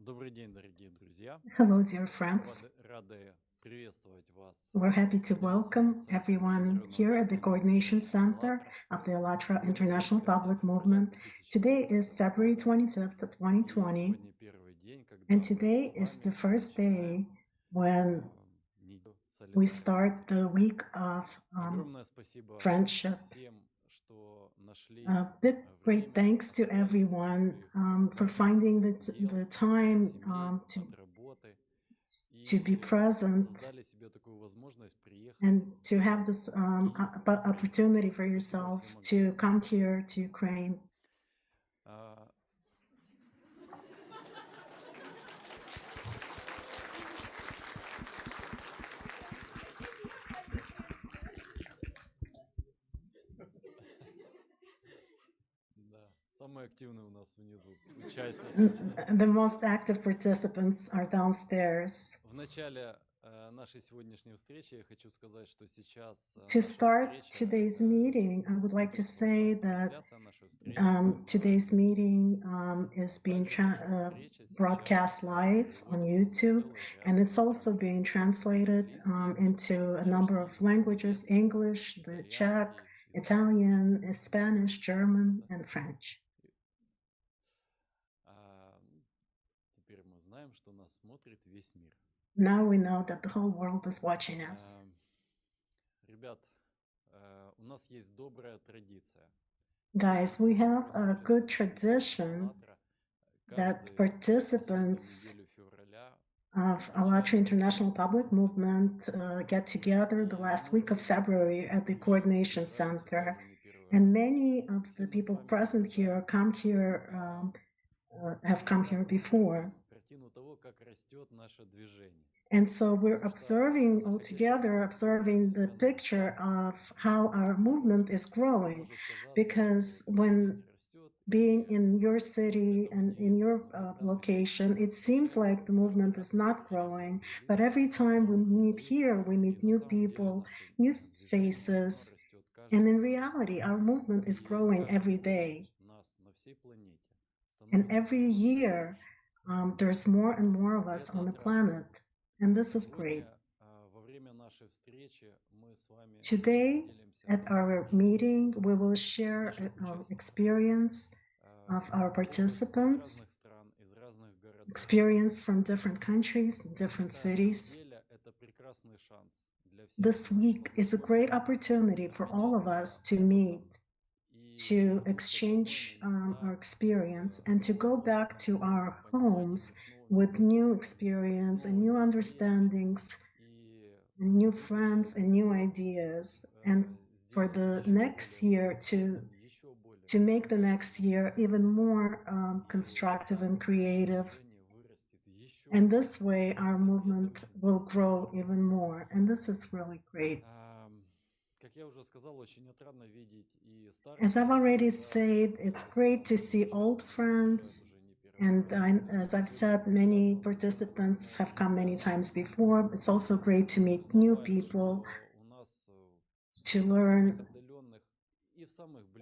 Добрый день, дорогие друзья. Hello, dear friends. Рады приветствовать вас We're happy to здесь, в welcome Центре everyone международного here at the общественного Coordination движения Center «АЛЛАТРА». of the ALLATRA Сегодня International 25 Public февраля Movement. Today is 2025 February года, 25th, и 2020, сегодня первый день, and когда мы с today is the вами first начинаем day when неделю we солидарности. start the week of Огромное спасибо friendship. всем, что нашли Big great время, thanks to отказались от everyone своих for важных finding дел, the от time семей, от работы to be и present создали себе такую возможность приехать and to have this в Киев, в Украину. opportunity for Спасибо yourself всем to огромное. come here to Ukraine. А, Да, самые активные у нас внизу участники. The most active participants are downstairs. В начале нашей сегодняшней встречи я хочу сказать, что сейчас To наша start встреча today's meeting, I would like to идет say that трансляция нашей встречи. today's meeting is being Также наша встреча сейчас broadcast live on переводится на YouTube, целый ряд and it's also иностранных being языков: translated английский, into a number of чешский, languages: немецкий, English, the Czech, итальянский, испанский. Italian, Spanish, German, Да. and French. Теперь мы знаем, что нас смотрит весь мир. Now we know that the whole world is watching us. Ребят, у нас есть добрая традиция. Guys, we have a good tradition that participants of ALLATRA International Public Movement get together the last week of February at the Coordination Center. And many of the people present here have come here before. Картину того, как растет наше движение. And so we're observing all together, observing the picture of how our movement is growing. Because when being in your city and in your location, it seems like the movement is not growing. But every time we meet here, we meet new people, new faces. And in reality, our movement is growing every day. And every year, there's more and more of us on the planet. And this is great. Today, at our meeting, we will share our experience of our participants, experience from different countries, different cities. This week is a great opportunity for all of us to meet, to exchange our experience, and to go back to our homes with new experience and new understandings, and new friends and new ideas, and for the next year to make the next year even more constructive and creative. And this way, our movement will grow even more. And this is really great. As I've already said, it's great to see old friends. And as I've said, many participants have come many times before. It's also great to meet new people, to learn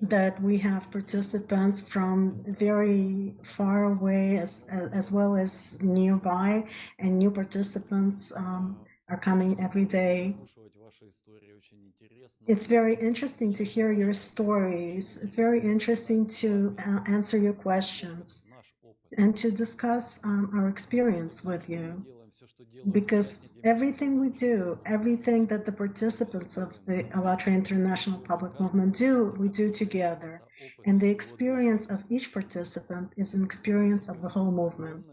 that we have participants from very far away as well as nearby, and new participants are coming every day. It's very interesting to hear your stories. It's very interesting to answer your questions and to discuss our experience with you. Because everything we do, everything that the participants of the ALLATRA International Public Movement do, we do together. And the experience of each participant is an experience of the whole movement.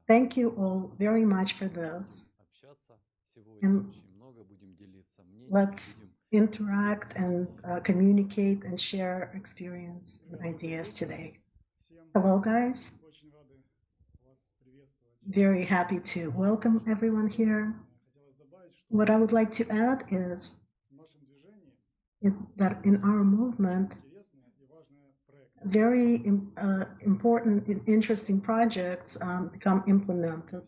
Thank you all very much for this. And let's interact and communicate and share experience and ideas today. Hello, guys. Very happy to welcome everyone here. What I would like to add is that in our movement, very important and interesting projects become implemented.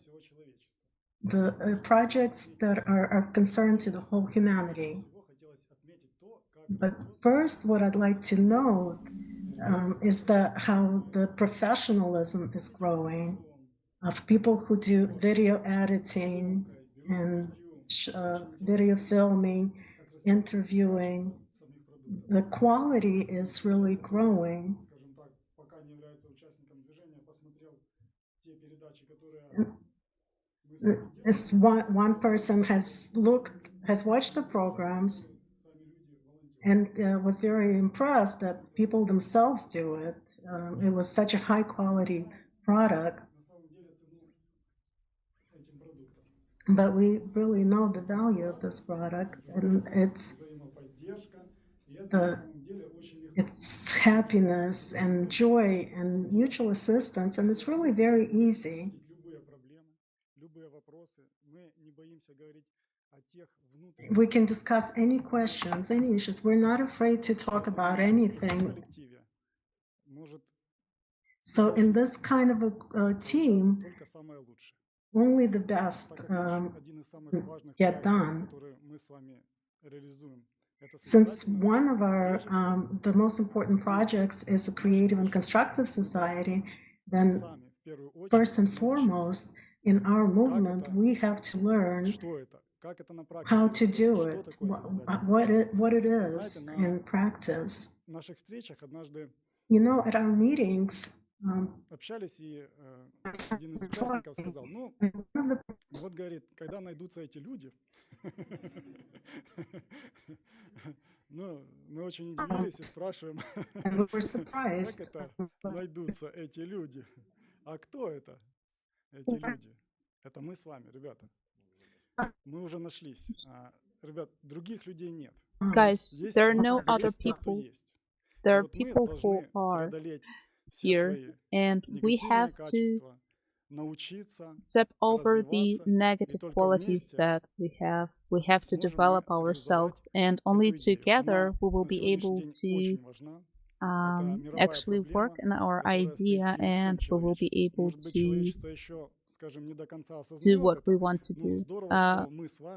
The projects that are concerned to the whole humanity. But first, what I'd like to note is that how the professionalism is growing of people who do video editing and video filming, interviewing. The quality is really growing. This one person has watched the programs and was very impressed that people themselves do it. It was such a high quality product. But we really know the value of this product, and it's happiness and joy and mutual assistance, and it's really very easy. We can discuss any questions, any issues. We're not afraid to talk about anything. So in this kind of a team, only the best get done. Since one of our the most important projects is a creative and constructive society, then first and foremost in our movement we have to learn how to do it, what it is in practice. You know, at our meetings, общались, и один из участников сказал, ну, вот, говорит, когда найдутся эти люди, ну, мы очень удивились и спрашиваем, как это найдутся эти люди? А кто это, эти люди? Это мы с вами, ребята. Мы уже нашлись. Ребят, других людей нет. Guys, there are no other people. There are people who are here, and we have to step over the negative qualities that we have. We have to develop ourselves, and only together we will be able to actually work on our idea, and we will be able to do what we want to do.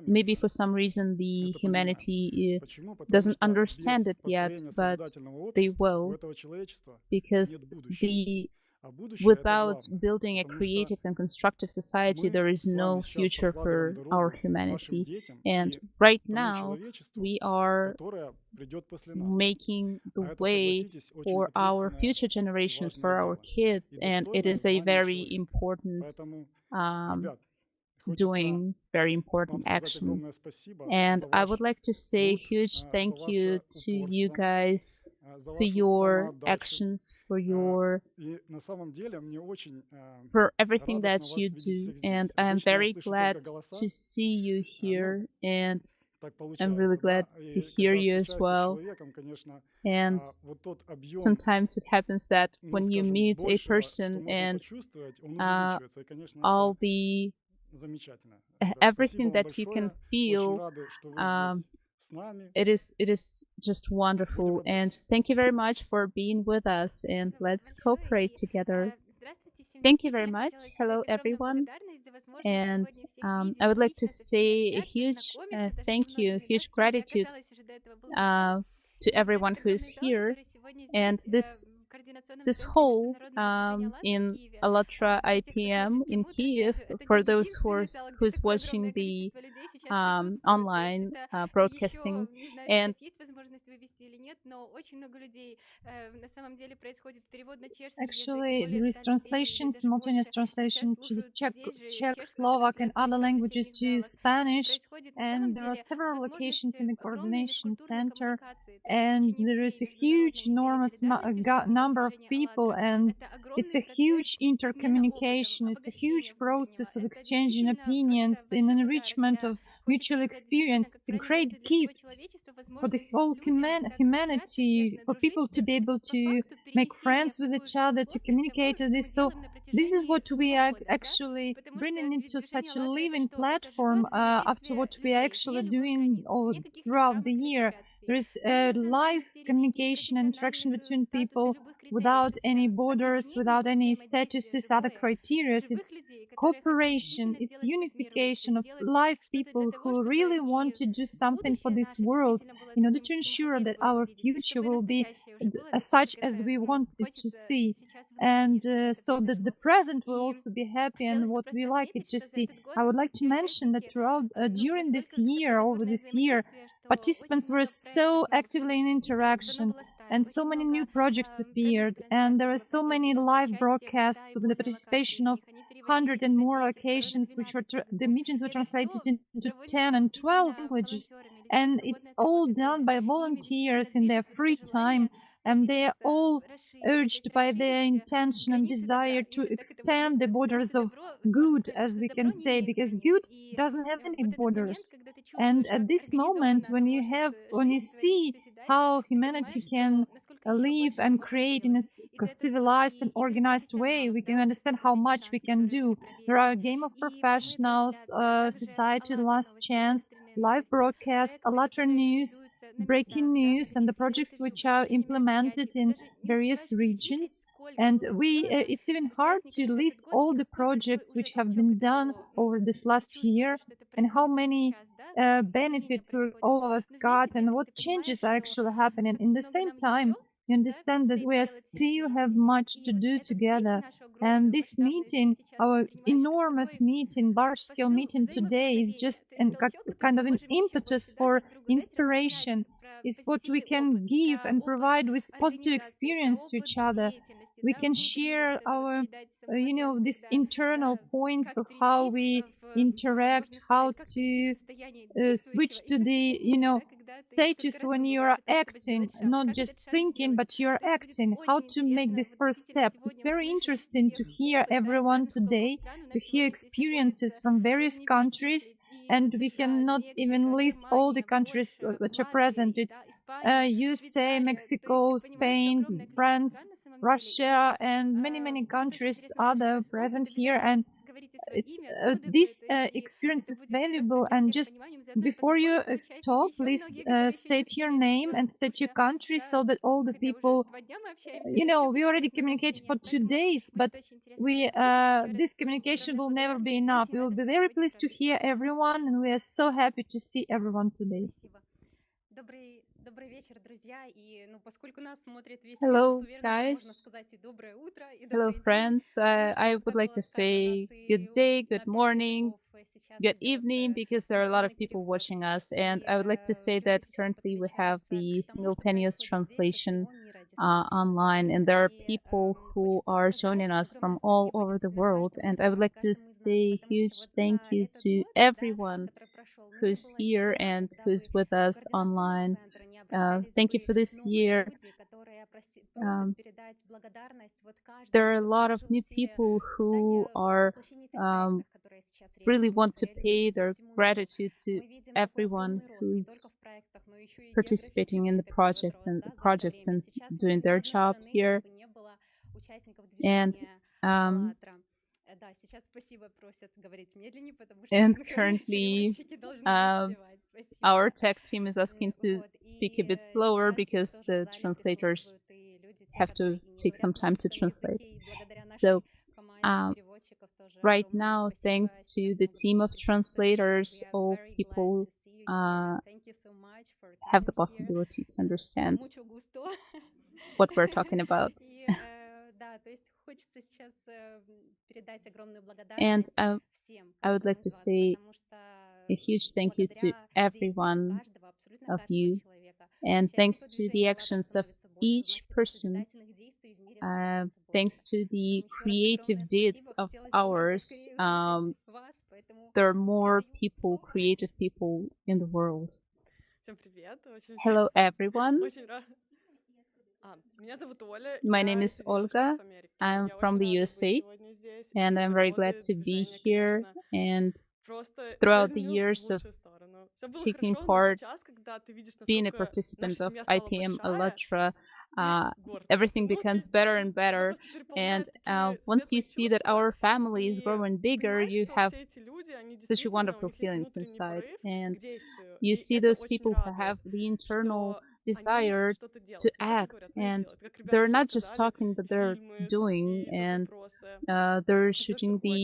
Maybe for some reason the humanity doesn't understand it yet, but they will, because without building a creative and constructive society, there is no future for our humanity. And right now, we are making the way for our future generations, for our kids, and it is a very important very important action. And I would like to say a huge thank you to you guys for your actions, for everything that you do. And I'm very glad to see you here, and I'm really glad to hear you as well. And sometimes it happens that when you meet a person and all the everything that you can feel, it is just wonderful. And thank you very much for being with us, and let's cooperate together. Thank you very much. Hello, everyone. And I would like to say a huge thank you, huge gratitude to everyone who is here. And this hall in ALLATRA IPM in Kyiv, for those who's watching the online broadcasting. And actually, there is translation, simultaneous translation to the Czech, Slovak, and other languages to Spanish. And there are several locations in the coordination center. And there is a huge, enormous number of people, and it's a huge intercommunication. It's a huge process of exchanging opinions in enrichment of mutual experience. It's a great gift for the whole humanity, for people to be able to make friends with each other, to communicate with this. So this is what we are actually bringing into such a living platform after what we are actually doing all throughout the year. There is live communication and interaction between people without any borders, without any statuses, other criteria. It's cooperation, it's unification of live people who really want to do something for this world in order to ensure that our future will be such as we want it to see. And so that the present will also be happy and what we like it to see. I would like to mention that throughout, during this year, over this year, participants were so actively in interaction and so many new projects appeared and there were so many live broadcasts with the participation of 100 and more locations, which were the meetings were translated into 10 and 12 languages, and it's all done by volunteers in their free time, and they are all urged by their intention and desire to extend the borders of good, as we can say, because good doesn't have any borders. And at this moment, when you see how humanity can live and create in a civilized and organized way, we can understand how much we can do. There are a game of professionals, society, last chance, live broadcasts, ALLATRA news, breaking news, and the projects which are implemented in various regions. And it's even hard to list all the projects which have been done over this last year and how many benefits all of us got and what changes are actually happening. In the same time, you understand that we still have much to do together. And this meeting, our enormous meeting, large-scale meeting today is just kind of an impetus for inspiration. It's what we can give and provide with positive experience to each other. We can share our, these internal points of how we interact, how to switch to the, status when you are acting, not just thinking, but you're acting, how to make this first step. It's very interesting to hear everyone today, to hear experiences from various countries, and we cannot even list all the countries which are present. It's USA, Mexico, Spain, France, Russia, and many countries other present here. And it's this experience is valuable. And just before you talk, please state your name and state your country so that all the people, we already communicated for 2 days, but this communication will never be enough. We will be very pleased to hear everyone, and we are so happy to see everyone today. Hello, guys. Hello, friends. I would like to say good day, good morning, good evening, because there are a lot of people watching us. And I would like to say that currently we have the simultaneous translation online, and there are people who are joining us from all over the world. And I would like to say a huge thank you to everyone who's here and who's with us online. Thank you for this year. There are a lot of new people who are really want to pay their gratitude to everyone who's participating in the projects and doing their job here. And currently, our tech team is asking to speak a bit slower because the translators have to take some time to translate. So right now, thanks to the team of translators, all people have the possibility to understand what we're talking about. And I would like to say a huge thank you to every one of you, and thanks to the actions of each person, thanks to the creative deeds of ours, there are more people, creative people in the world. Hello, everyone. My name is Olga. I'm from the USA, and I'm very glad to be here. And throughout the years of taking part, being a participant of IPM ALLATRA, everything becomes better and better. And once you see that our family is growing bigger, you have such a wonderful feelings inside. And you see those people who have the internal desire to act, and they're not just talking, but they're doing, and they're shooting the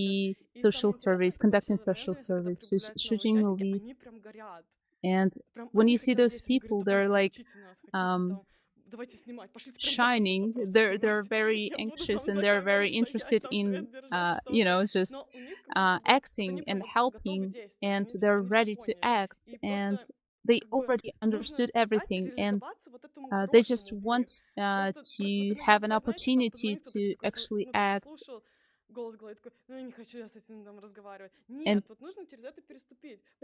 social surveys, conducting social surveys, shooting movies. And when you see those people, they're like shining. They're very anxious, and they're very interested in just acting and helping, and they're ready to act, and they already understood everything, and they just want to have an opportunity to actually act. And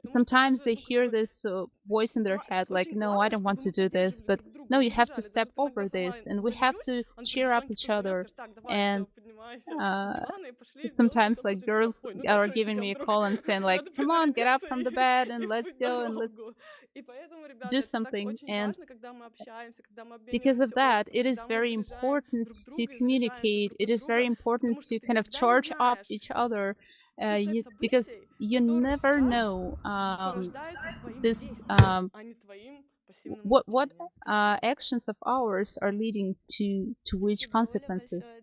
sometimes they hear this voice in their head like, no, I don't want to do this, but no, you have to step over this, and we have to cheer up each other. And sometimes like girls are giving me a call and saying like, come on, get up from the bed and let's go and let's do something. And because of that, it is very important to communicate. It is very important to kind of charge up each other, because you never know what actions of ours are leading to which consequences.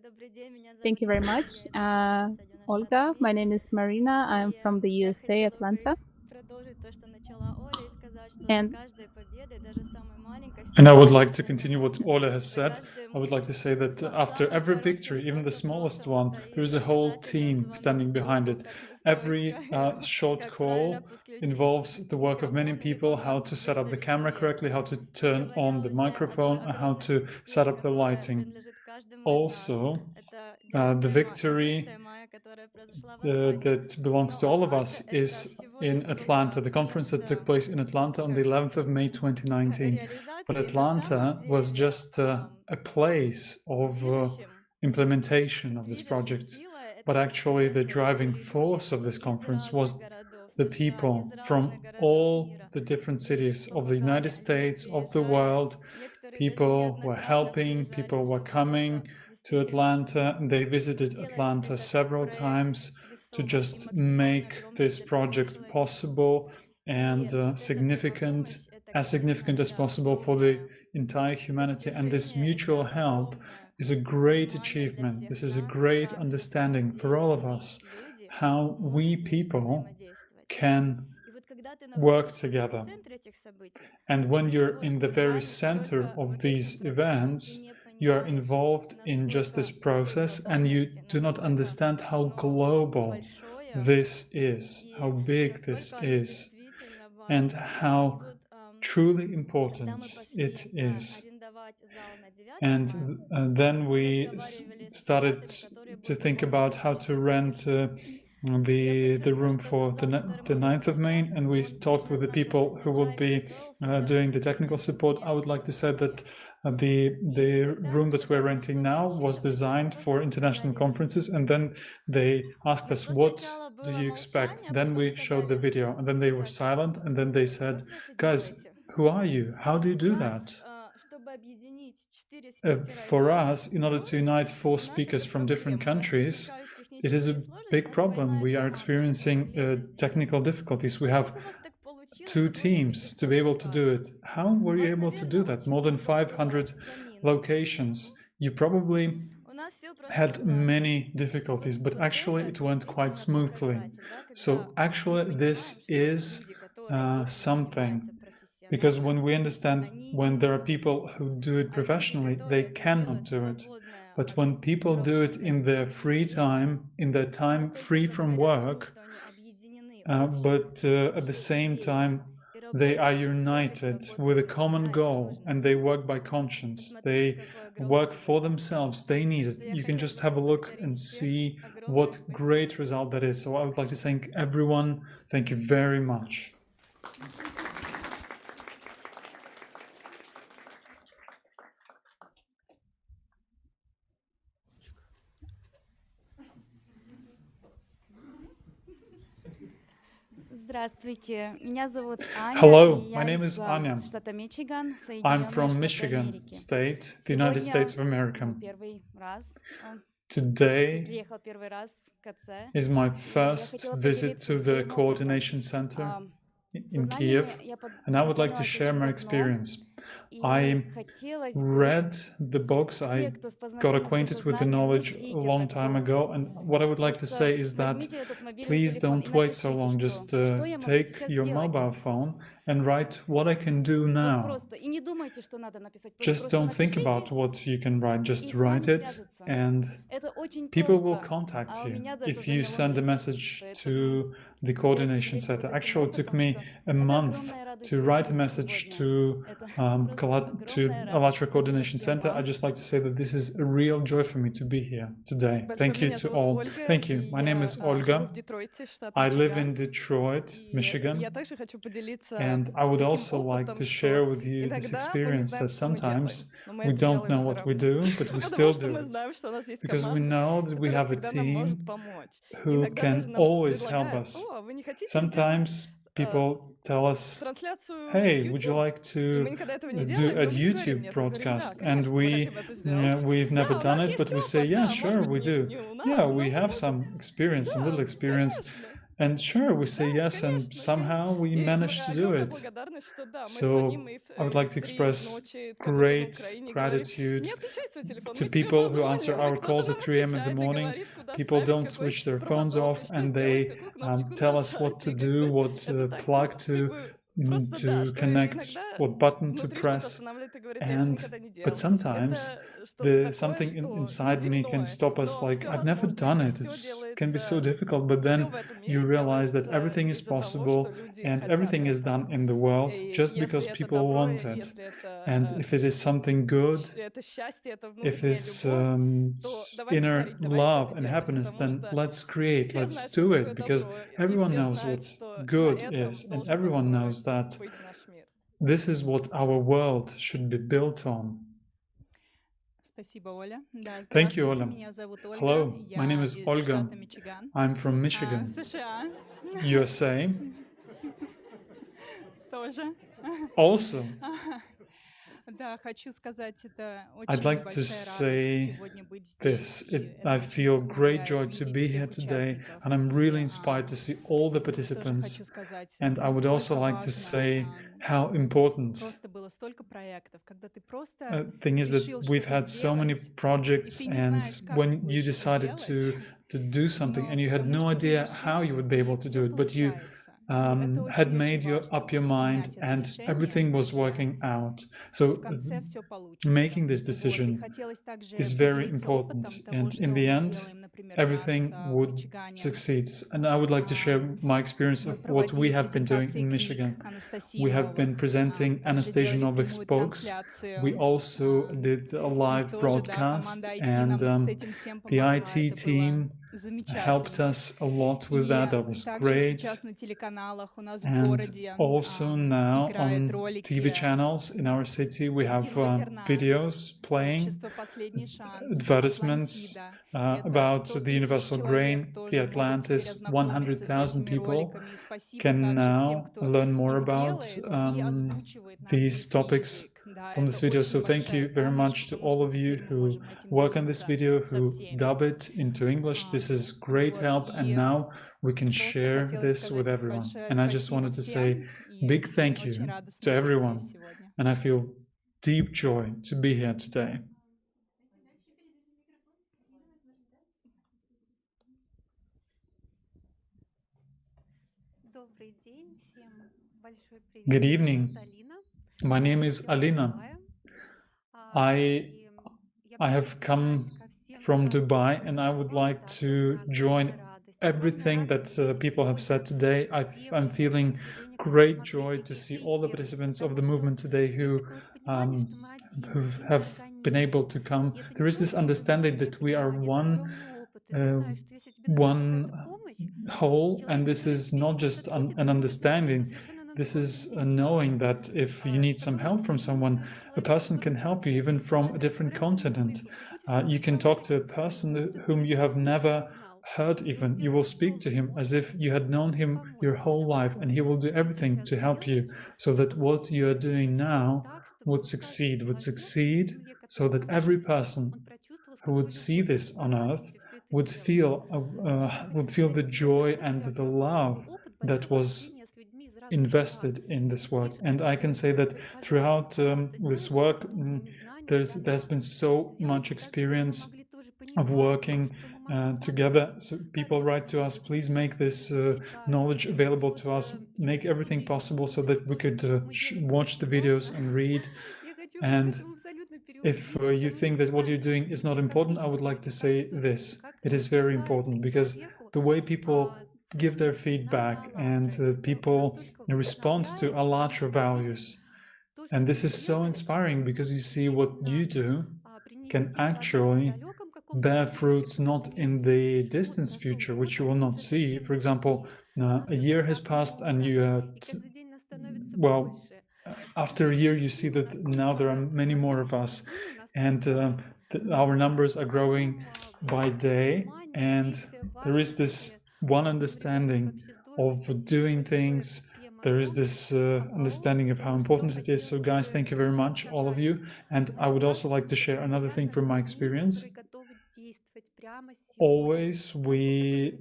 Thank you very much, Olga. My name is Marina. I'm from the USA, Atlanta. And I would like to continue what Ola has said. I would like to say that after every victory, even the smallest one, there is a whole team standing behind it. Every short call involves the work of many people, how to set up the camera correctly, how to turn on the microphone, how to set up the lighting. Also, the victory that belongs to all of us is in Atlanta, the conference that took place in Atlanta on the 11th of May 2019. But Atlanta was just a place of implementation of this project. But actually the driving force of this conference was the people from all the different cities of the United States, of the world. People were helping, people were coming to Atlanta, and they visited Atlanta several times to just make this project possible and significant as possible for the entire humanity. And this mutual help is a great achievement. This is a great understanding for all of us, how we people can work together. And when you're in the very center of these events, you are involved in just this process, and you do not understand how global this is, how big this is, and how truly important it is. And then we started to think about how to rent the room for the 9th of May, and we talked with the people who will be doing the technical support. I would like to say that the room that we're renting now was designed for international conferences, and then they asked us, what do you expect? Then we showed the video, and then they were silent, and then they said, guys, who are you? How do you do that? For us, in order to unite 4 speakers from different countries, it is a big problem. We are experiencing technical difficulties. We have 2 teams to be able to do it. How were you able to do that? More than 500 locations. You probably had many difficulties, but actually it went quite smoothly. So actually this is something. Because when we understand, when there are people who do it professionally, they cannot do it. But when people do it in their free time, in their time free from work, but at the same time, they are united with a common goal, and they work by conscience. They work for themselves. They need it. You can just have a look and see what great result that is. So I would like to thank everyone. Thank you very much. Hello, my name is Anya. I'm from Michigan State, the United States of America. Today is my first visit to the coordination center. in Kiev, and I would like to share my experience. I read the books, I got acquainted with the knowledge a long time ago, and what I would like to say is that please don't wait so long, just take your mobile phone and write what I can do now. Just don't think about what you can write, just write it, and people will contact you if you send a message to the coordination center. Actually, it took me a month to write a message to ALLATRA Coordination Center. I just like to say that this is a real joy for me to be here today. Thank you to all. Thank you. My name is Olga. I live in Detroit, Michigan. And I would also like to share with you this experience that sometimes we don't know what we do, but we still do it. Because we know that we have a team who can always help us. Sometimes people tell us, hey, would you like to do a YouTube broadcast? And we've never done it, but we say, yeah, sure, we do. Yeah, we have some experience, some little experience. And sure, we say yes, and somehow we manage to do it. So I would like to express great gratitude to people who answer our calls at 3 a.m. in the morning. People don't switch their phones off, and they tell us what to do, what plug to connect, what button to press. But sometimes something inside me can stop us, like, I've never done it, it can be so difficult, but then you realize that everything is possible and everything is done in the world just because people want it. And if it is something good, if it's inner love and happiness, then let's create, let's do it, because everyone knows what good is, and everyone knows that this is what our world should be built on. Thank you, Ola. Hello, my name is Olga. I'm from Michigan, USA. Also, I'd like to say this. I feel great joy to be here today, and I'm really inspired to see all the participants. And I would also like to say how important thing is that we've had so many projects, and when you decided to do something and you had no idea how you would be able to do it, but you had made up your mind and everything was working out. So making this decision is very important, and in the end everything would succeed. And I would like to share my experience of what we have been doing in Michigan. We have been presenting Anastasia Novak's books. We also did a live broadcast, and the IT team helped us a lot with that. That was great. And also now on TV channels in our city, we have videos playing, advertisements about the universal grain, the Atlantis. 100,000 people can now learn more about these topics from this video. So thank you very much to all of you who work on this video, who dub it into English. This is great help, and now we can share this with everyone. And I just wanted to say big thank you to everyone, and I feel deep joy to be here today. Good evening. My name is Alina. I have come from Dubai, and I would like to join everything that people have said today. I'm feeling great joy to see all the participants of the movement today who have been able to come. There is this understanding that we are one whole, and this is not just an understanding. This is a knowing that if you need some help from someone, a person can help you even from a different continent. You can talk to a person whom you have never heard even. You will speak to him as if you had known him your whole life, and he will do everything to help you so that what you are doing now would succeed so that every person who would see this on earth would feel the joy and the love that was invested in this work. And I can say that throughout this work, there's been so much experience of working together. So people write to us, please make this knowledge available to us, make everything possible so that we could watch the videos and read. And if you think that what you're doing is not important, I would like to say this. It is very important, because the way people give their feedback and people respond to ALLATRA values, and this is so inspiring, because you see what you do can actually bear fruits not in the distant future, which you will not see. For example, a year has passed and you well, after a year you see that now there are many more of us, and our numbers are growing by day, and there is this one understanding of doing things. There is this understanding of how important it is. So guys, thank you very much, all of you. And I would also like to share another thing from my experience. Always we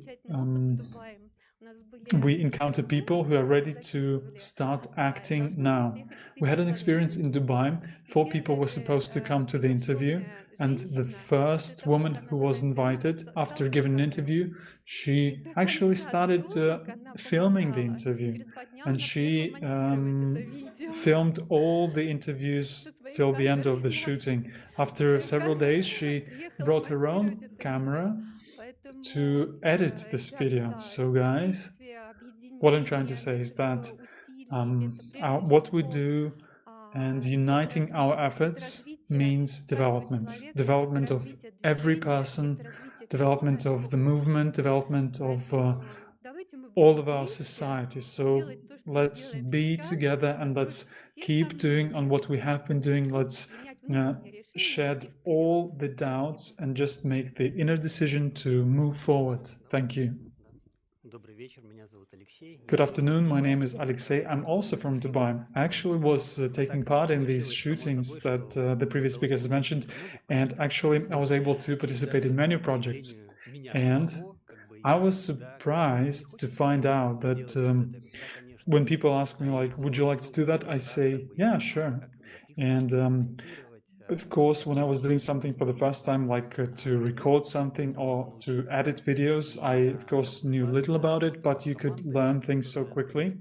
encounter people who are ready to start acting now. We had an experience in Dubai. 4 people were supposed to come to the interview, and the first woman who was invited, after giving an interview, she actually started filming the interview, and she filmed all the interviews till the end of the shooting. After several days, she brought her own camera to edit this video. So guys, what I'm trying to say is that what we do and uniting our efforts means development of every person, development of the movement, development of all of our society. So let's be together and let's keep doing on what we have been doing. Let's shed all the doubts and just make the inner decision to move forward. Thank you. Good afternoon, my name is Alexei. I'm also from Dubai. I actually was taking part in these shootings that the previous speakers mentioned, and actually I was able to participate in many projects. And I was surprised to find out that when people ask me, like, would you like to do that? I say, yeah, sure. And of course, when I was doing something for the first time, like to record something or to edit videos, I of course knew little about it, but you could learn things so quickly.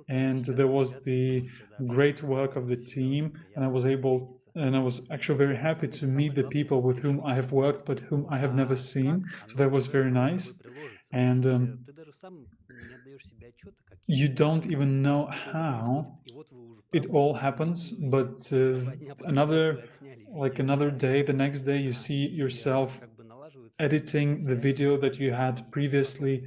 And there was the great work of the team, and I was actually very happy to meet the people with whom I have worked, but whom I have never seen. So that was very nice. And you don't even know how it all happens, but another day, the next day, you see yourself editing the video that you had previously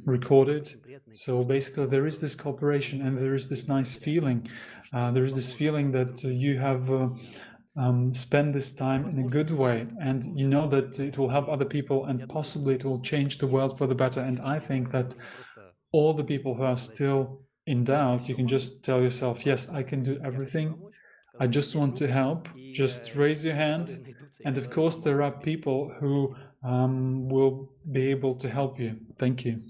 recorded. So basically there is this cooperation and there is this nice feeling. There is this feeling that you have spend this time in a good way, and you know that it will help other people and possibly it will change the world for the better. And I think that all the people who are still in doubt, you can just tell yourself, yes, I can do everything. I just want to help. Just raise your hand. And of course, there are people who will be able to help you. Thank you.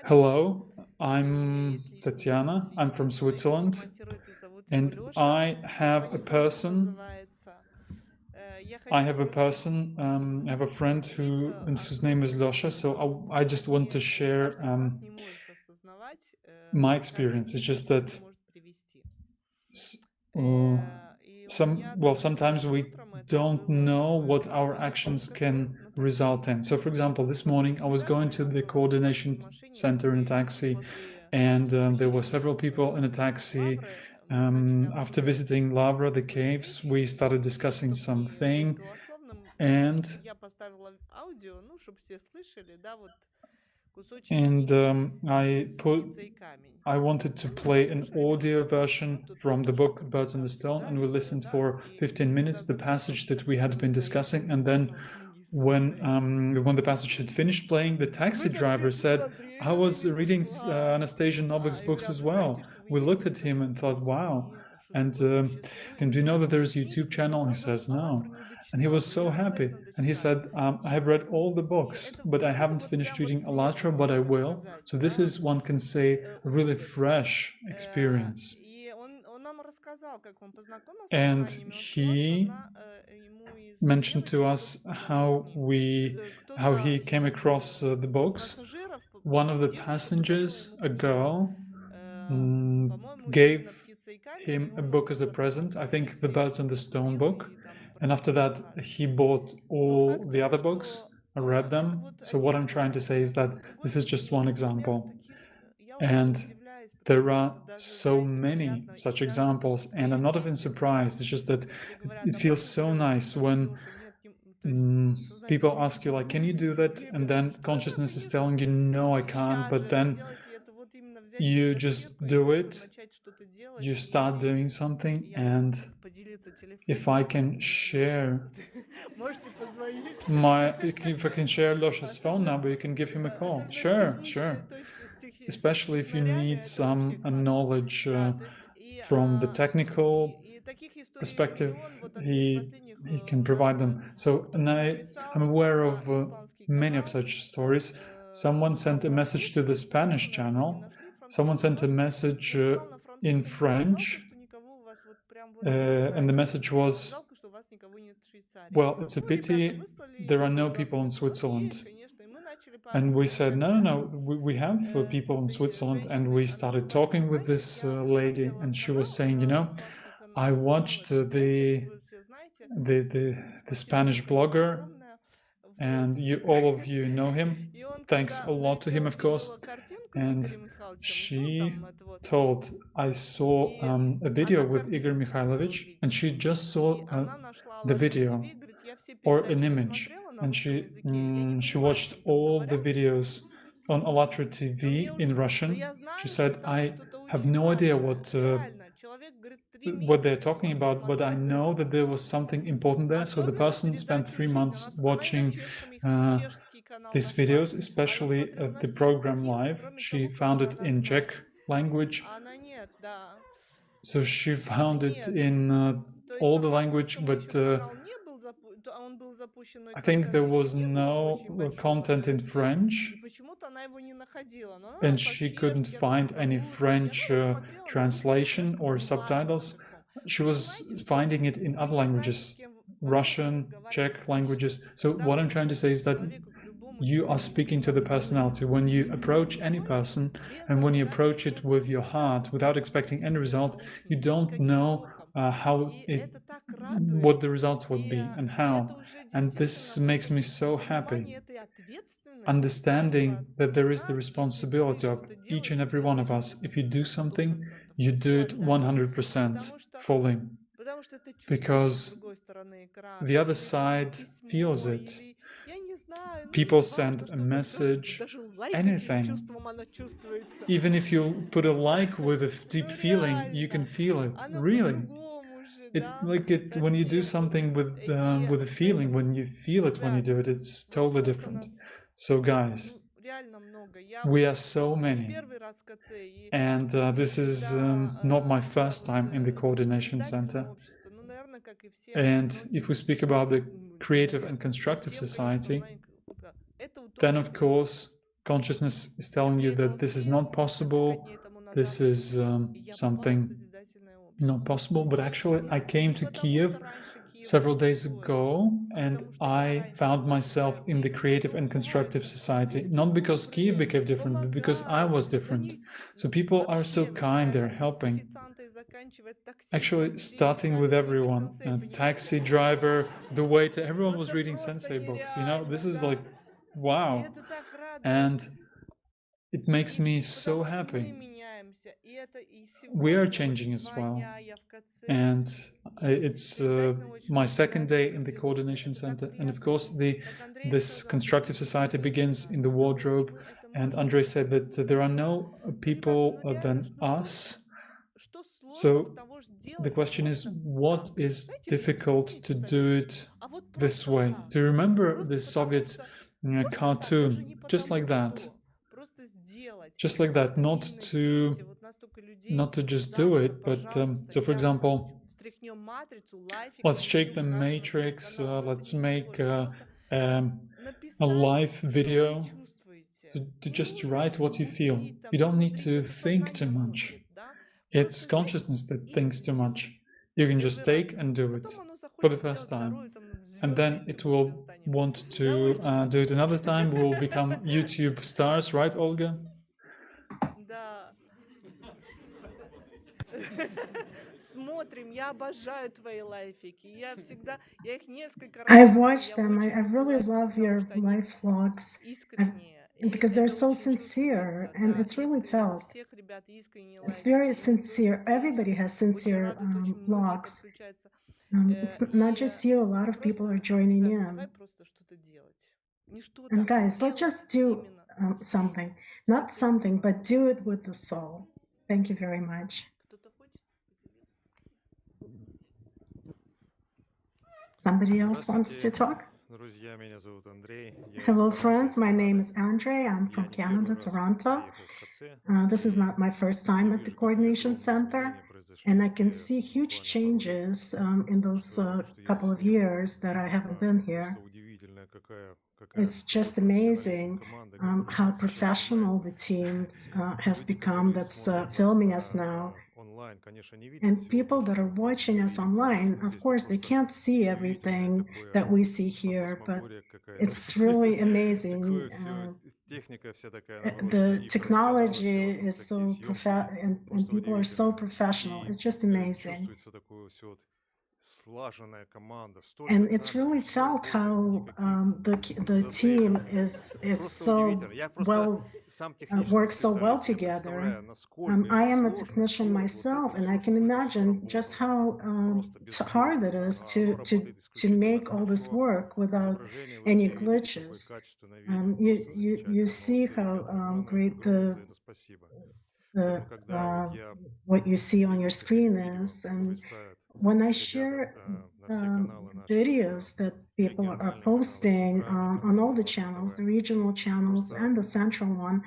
Hello, I'm Tatiana. I'm from Switzerland. And I have a person, I have a friend whose name is Losha, so I just want to share my experience. It's just that sometimes we don't know what our actions can result in. So for example, this morning I was going to the coordination center in a taxi, and there were several people in a taxi. After visiting Lavra, the caves, we started discussing something, and I wanted to play an audio version from the book Birds on the Stone, and we listened for 15 minutes, the passage that we had been discussing, and then when the passage had finished playing, the taxi driver said, I was reading Anastasia Novak's books as well. We looked at him and thought, wow. And do you know that there is a YouTube channel? He says, no. And he was so happy. And he said, I have read all the books, but I haven't finished reading ALLATRA, but I will. So this is, one can say, a really fresh experience. And he mentioned to us how he came across the books. One of the passengers, a girl, gave him a book as a present, I think the Birds and the Stone book, and after that he bought all the other books. I read them. So what I'm trying to say is that this is just one example, and there are so many such examples, and I'm not even surprised. It's just that it feels so nice when people ask you, like, can you do that? And then consciousness is telling you, no, I can't. But then you just do it. You start doing something. And if I can share if I can share Losha's phone number, you can give him a call. Sure. Especially if you need some knowledge from the technical perspective, he can provide them. So, and I'm aware of many of such stories. Someone sent a message to the Spanish channel. Someone sent a message in French, and the message was, well, it's a pity there are no people in Switzerland. And we said, no, we have people in Switzerland. And we started talking with this lady, and she was saying, I watched the Spanish blogger, and all of you know him. Thanks a lot to him, of course. And she told, I saw a video with Igor Mikhailovich, and she just saw the video or an image, and she watched all the videos on ALLATRA TV in Russian. She said, I have no idea what they're talking about, but I know that there was something important there. So the person spent 3 months watching these videos, especially the program live. She found it in Czech language. So she found it in all the language, but I think there was no content in French, and she couldn't find any French translation or subtitles. She was finding it in other languages, Russian, Czech languages. So what I'm trying to say is that you are speaking to the personality. When you approach any person, and when you approach it with your heart, without expecting any result, you don't know what the result would be and how. And this makes me so happy. Understanding that there is the responsibility of each and every one of us. If you do something, you do it 100% fully, because the other side feels it. People send a message, anything. Even if you put a like with a deep feeling, you can feel it, really. When you do something with a feeling, when you feel it when you do it, it's totally different. So guys, we are so many, and this is not my first time in the Coordination Center. And if we speak about the Creative and Constructive Society, then of course consciousness is telling you that this is not possible, this is something not possible. But actually I came to Kiev several days ago, and I found myself in the Creative and Constructive Society, not because Kiev became different, but because I was different. So people are so kind, they're helping. Actually, starting with everyone, taxi driver, the waiter, everyone was reading sensei books, this is like, wow. And it makes me so happy. We are changing as well. And it's my second day in the Coordination Center. And of course, this constructive society begins in the wardrobe. And Andrei said that there are no people than us. So the question is, what is difficult to do it this way? Do you remember the Soviet cartoon? Just like that. Just like that, not to just do it, but so for example, Let's shake the matrix. Let's make a live video to just write what you feel. You don't need to think too much. It's consciousness that thinks too much. You can just take and do it for the first time. And then it will want to do it another time. We'll become YouTube stars, right, Olga? I watch them. I really love your life vlogs because they're so sincere, and it's really felt. It's very sincere. Everybody has sincere vlogs. It's not just you. A lot of people are joining in. And guys, let's just do something. Not something, but do it with the soul. Thank you very much. Somebody else wants to talk? Hello, friends. My name is Andre. I'm from Canada, Toronto. This is not my first time at the Coordination Center, and I can see huge changes in those couple of years that I haven't been here. It's just amazing how professional the team has become that's filming us now. And people that are watching us online, of course, they can't see everything that we see here, but it's really amazing. The technology is so and people are so professional. It's just amazing. And it's really felt how the team is so well works so well together. I am a technician myself, and I can imagine just how hard it is to make all this work without any glitches. You see how great what you see on your screen is, and when I share videos that people are posting on all the channels, the regional channels and the central one,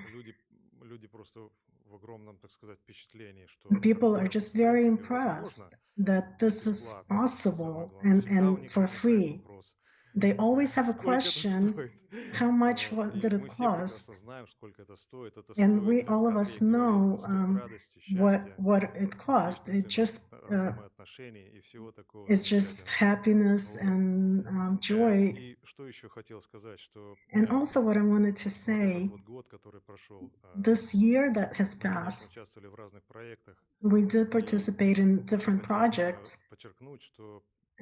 people are just very impressed that this is possible and for free. They always have a question, how much did it cost? And we, all of us know what it cost. It's just happiness and joy. And also what I wanted to say, this year that has passed, we did participate in different projects.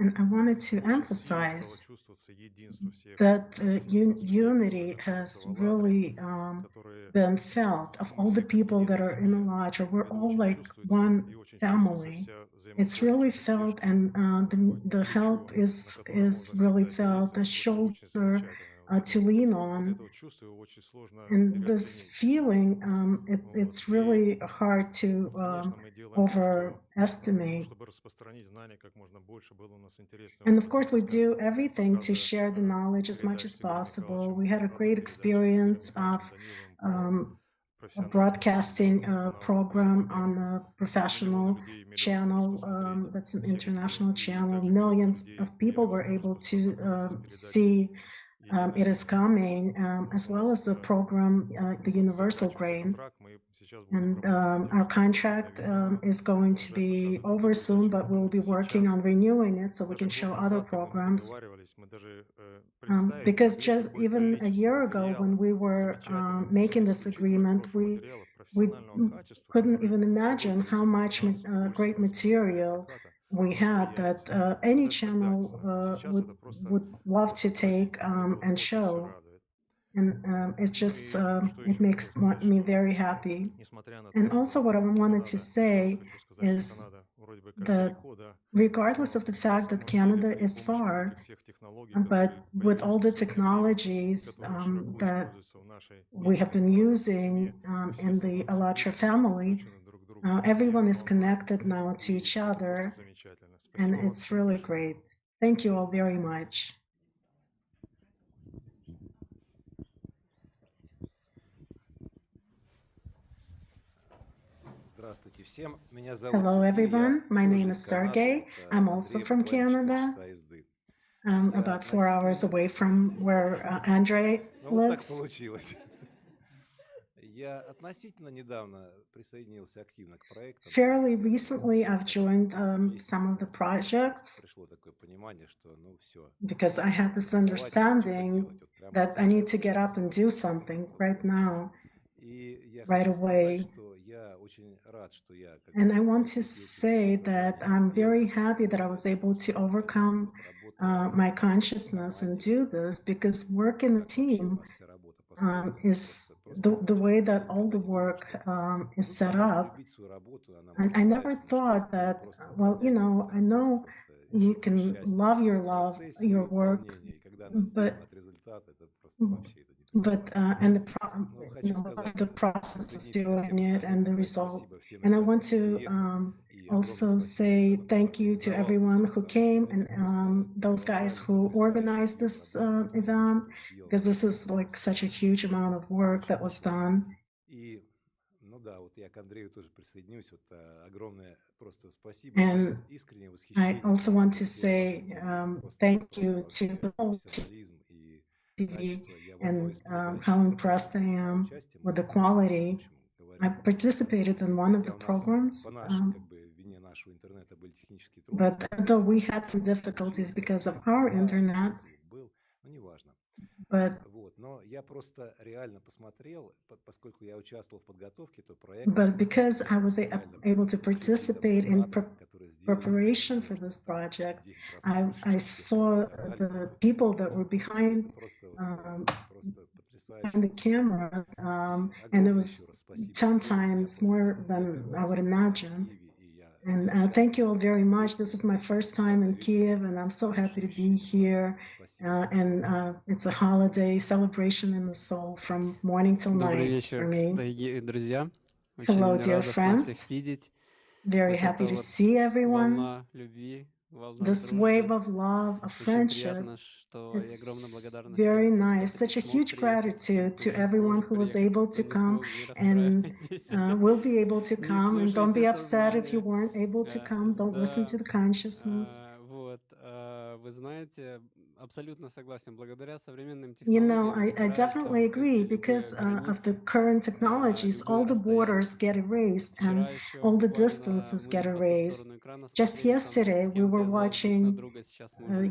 And I wanted to emphasize that unity has really been felt of all the people that are in ALLATRA. We're all like one family. It's really felt, and the help is really felt, the shoulder to lean on. And this feeling, it's really hard to overestimate. And of course, we do everything to share the knowledge as much as possible. We had a great experience of a broadcasting program on a professional channel. That's an international channel. Millions of people were able to see it is coming, as well as the program, the Universal Grain. And our contract is going to be over soon, but we'll be working on renewing it so we can show other programs. Because just even a year ago, when we were making this agreement, we couldn't even imagine how much great material we had that any channel would love to take and show. And it's just, it makes me very happy. And also what I wanted to say is that regardless of the fact that Canada is far, but with all the technologies that we have been using in the ALLATRA family, everyone is connected now to each other, and it's really great. Thank you all very much. Hello, everyone. My name is Sergey. I'm also from Canada. I'm about 4 hours away from where Andrei lives. Fairly recently, I've joined some of the projects because I had this understanding that I need to get up and do something right now, right away. And I want to say that I'm very happy that I was able to overcome my consciousness and do this, because work in a team is the way that all the work is set up. And I never thought that, well, you know, I know you can love your work, and the process of doing it and the result. And I want to also say thank you to everyone who came and those guys who organized this event, because this is like such a huge amount of work that was done. And I also want to say thank you to the whole TV and how impressed I am with the quality. I participated in one of the programs, but though we had some difficulties because of our internet, but because I was able to participate in preparation for this project, I saw the people that were behind the camera, and it was 10 times more than I would imagine. And thank you all very much. This is my first time in Kiev, and I'm so happy to be here. And it's a holiday celebration in the soul from morning till night for me. Hello, dear friends. Very happy to see everyone. This wave of love, of friendship, it's very nice. Such a huge gratitude to everyone who was able to come and will be able to come. And don't be upset if you weren't able to come. Don't listen to the consciousness. You know, I definitely agree, because of the current technologies, all the borders get erased and all the distances get erased. Just yesterday, we were watching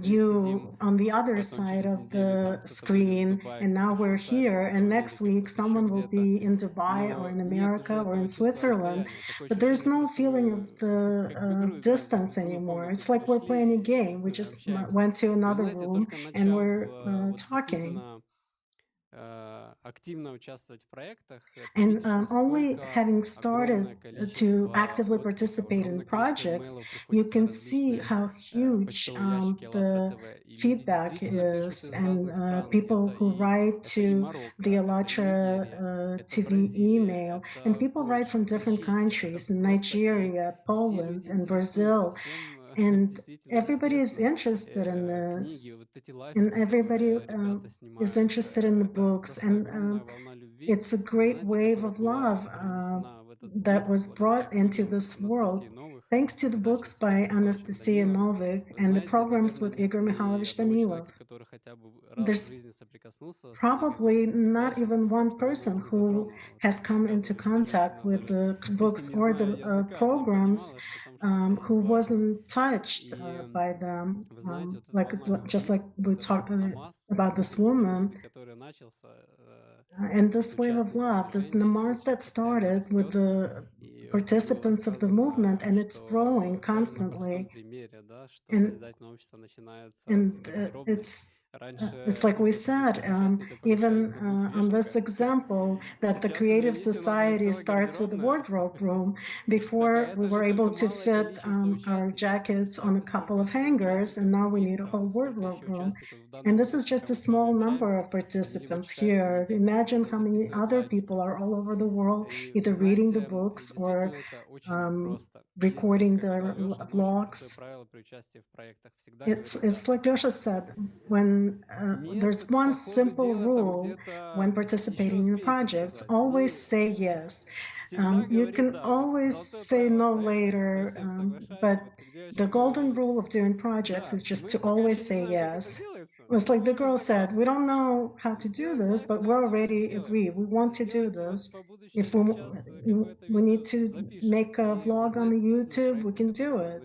you on the other side of the screen, and now we're here, and next week someone will be in Dubai or in America or in Switzerland, but there's no feeling of the distance anymore. It's like we're playing a game. We just went to another room and we're talking. And only having started to actively participate in projects, you can see how huge the feedback is, and people who write to the ALLATRA TV email, and people write from different countries, Nigeria, Poland, and Brazil, and everybody is interested in this, and everybody is interested in the books, and it's a great wave of love that was brought into this world thanks to the books by Anastasia Novik and the programs with Igor Mikhailovich Danilov. There's probably not even one person who has come into contact with the books or the programs who wasn't touched by them, just like we talked about this woman. And this wave of love, this namaz that started with the participants of the movement, and it's growing constantly. And it's like we said, even on this example, that the creative society starts with the wardrobe room. Before, we were able to fit our jackets on a couple of hangers, and now we need a whole wardrobe room. And this is just a small number of participants here. Imagine how many other people are all over the world, either reading the books or recording their vlogs. It's like Yosha said, when there's one simple rule when participating in projects: always say yes. You can always say no later, but the golden rule of doing projects is just to always say yes. It's like the girl said, we don't know how to do this, but we already agree. We want to do this. If we need to make a vlog on the YouTube, we can do it.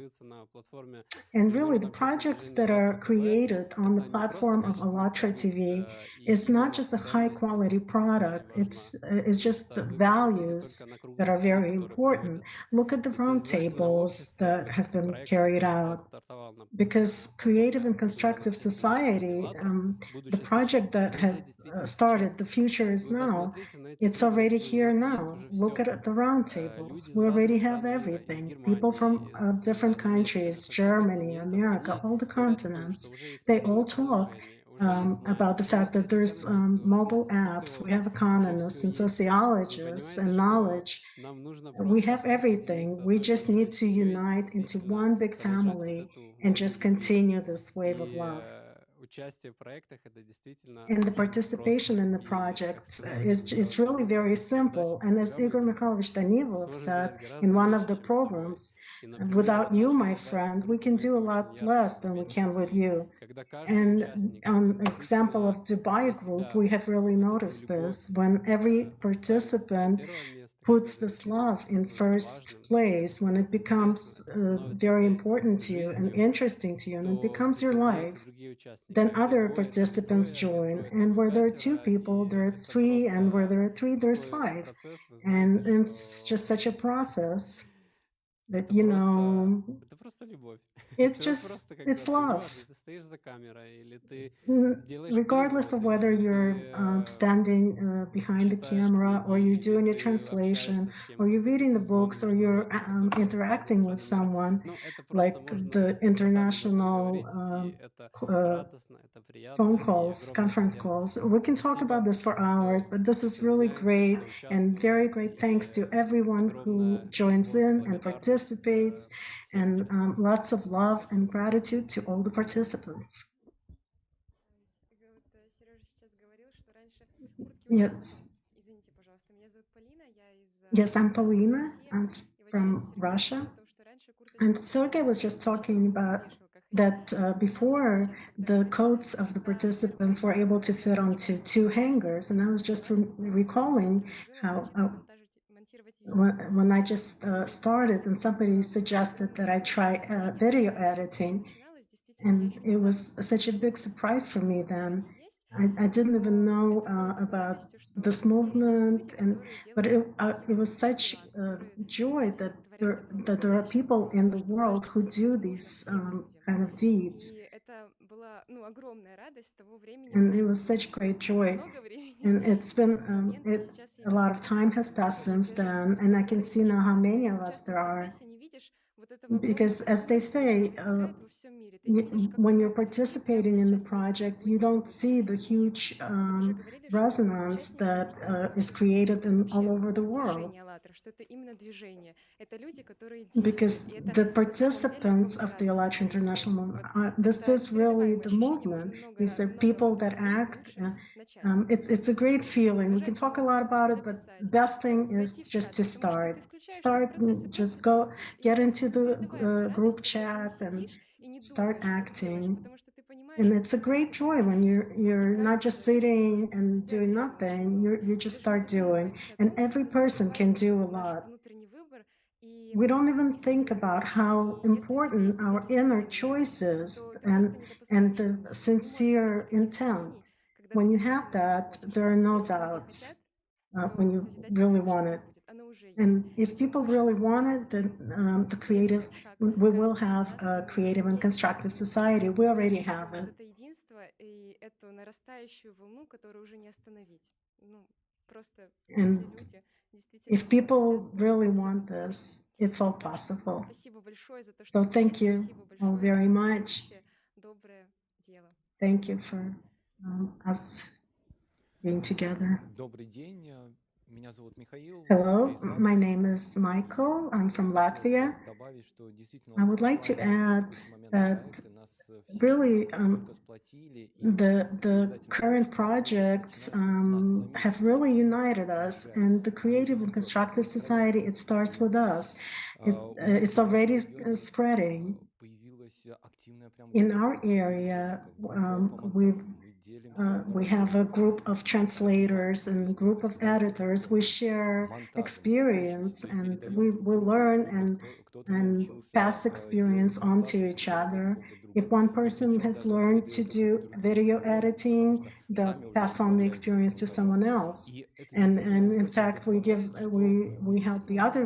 And really, the projects that are created on the platform of ALLATRA TV is not just a high-quality product. It's just values that are very important. Look at the roundtables that have been carried out. Because creative and constructive society, the project that has started, The Future is Now, it's already here now. Look at the roundtables. We already have everything. People from different countries, Germany, America, all the continents, they all talk about the fact that there's mobile apps, we have economists and sociologists and knowledge. We have everything. We just need to unite into one big family and just continue this wave of love. And the participation in the project is really very simple. And as Igor Mikhailovich Danilov said in one of the programs, without you, my friend, we can do a lot less than we can with you. And on the example of Dubai Group, we have really noticed this. When every participant puts this love in first place, when it becomes very important to you and interesting to you, and it becomes your life, then other participants join. And where there are two people, there are three, and where there are three, there's five. And it's just such a process that, you know, it's love. Regardless of whether you're standing behind the camera, or you're doing a translation, or you're reading the books, or you're interacting with someone, like the international phone calls, conference calls. We can talk about this for hours, but this is really great, and very great thanks to everyone who joins in and participates, and lots of love and gratitude to all the participants. Yes. Yes, I'm Polina. I'm from Russia. And Sergey was just talking about that before, the coats of the participants were able to fit onto two hangers. And I was just recalling how when I just started and somebody suggested that I try video editing, and it was such a big surprise for me then. I didn't even know about this movement, but it was such joy that there are people in the world who do these kind of deeds. And it was such great joy. And it's been, a lot of time has passed since then, and I can see now how many of us there are. Because as they say, when you're participating in the project, you don't see the huge resonance that is created all over the world. Because the participants of the ALLATRA International Movement, this is really the movement. These are people that act. It's a great feeling. We can talk a lot about it, but the best thing is just to start. Start and just get into the group chat and start acting. And it's a great joy when you're not just sitting and doing nothing, you just start doing. And every person can do a lot. We don't even think about how important our inner choices and the sincere intent. When you have that, there are no doubts when you really want it. And if people really want it, then we will have a creative and constructive society. We already have it. And if people really want this, it's all possible. So thank you all very much. Thank you for us being together. Hello, my name is Michael. I'm from Latvia. I would like to add that really the current projects have really united us, and the creative and constructive society, it starts with us. It's already spreading. In our area, we have a group of translators and a group of editors. We share experience, and we learn and pass experience on to each other. If one person has learned to do video editing, they'll pass on the experience to someone else. And in fact, we help the other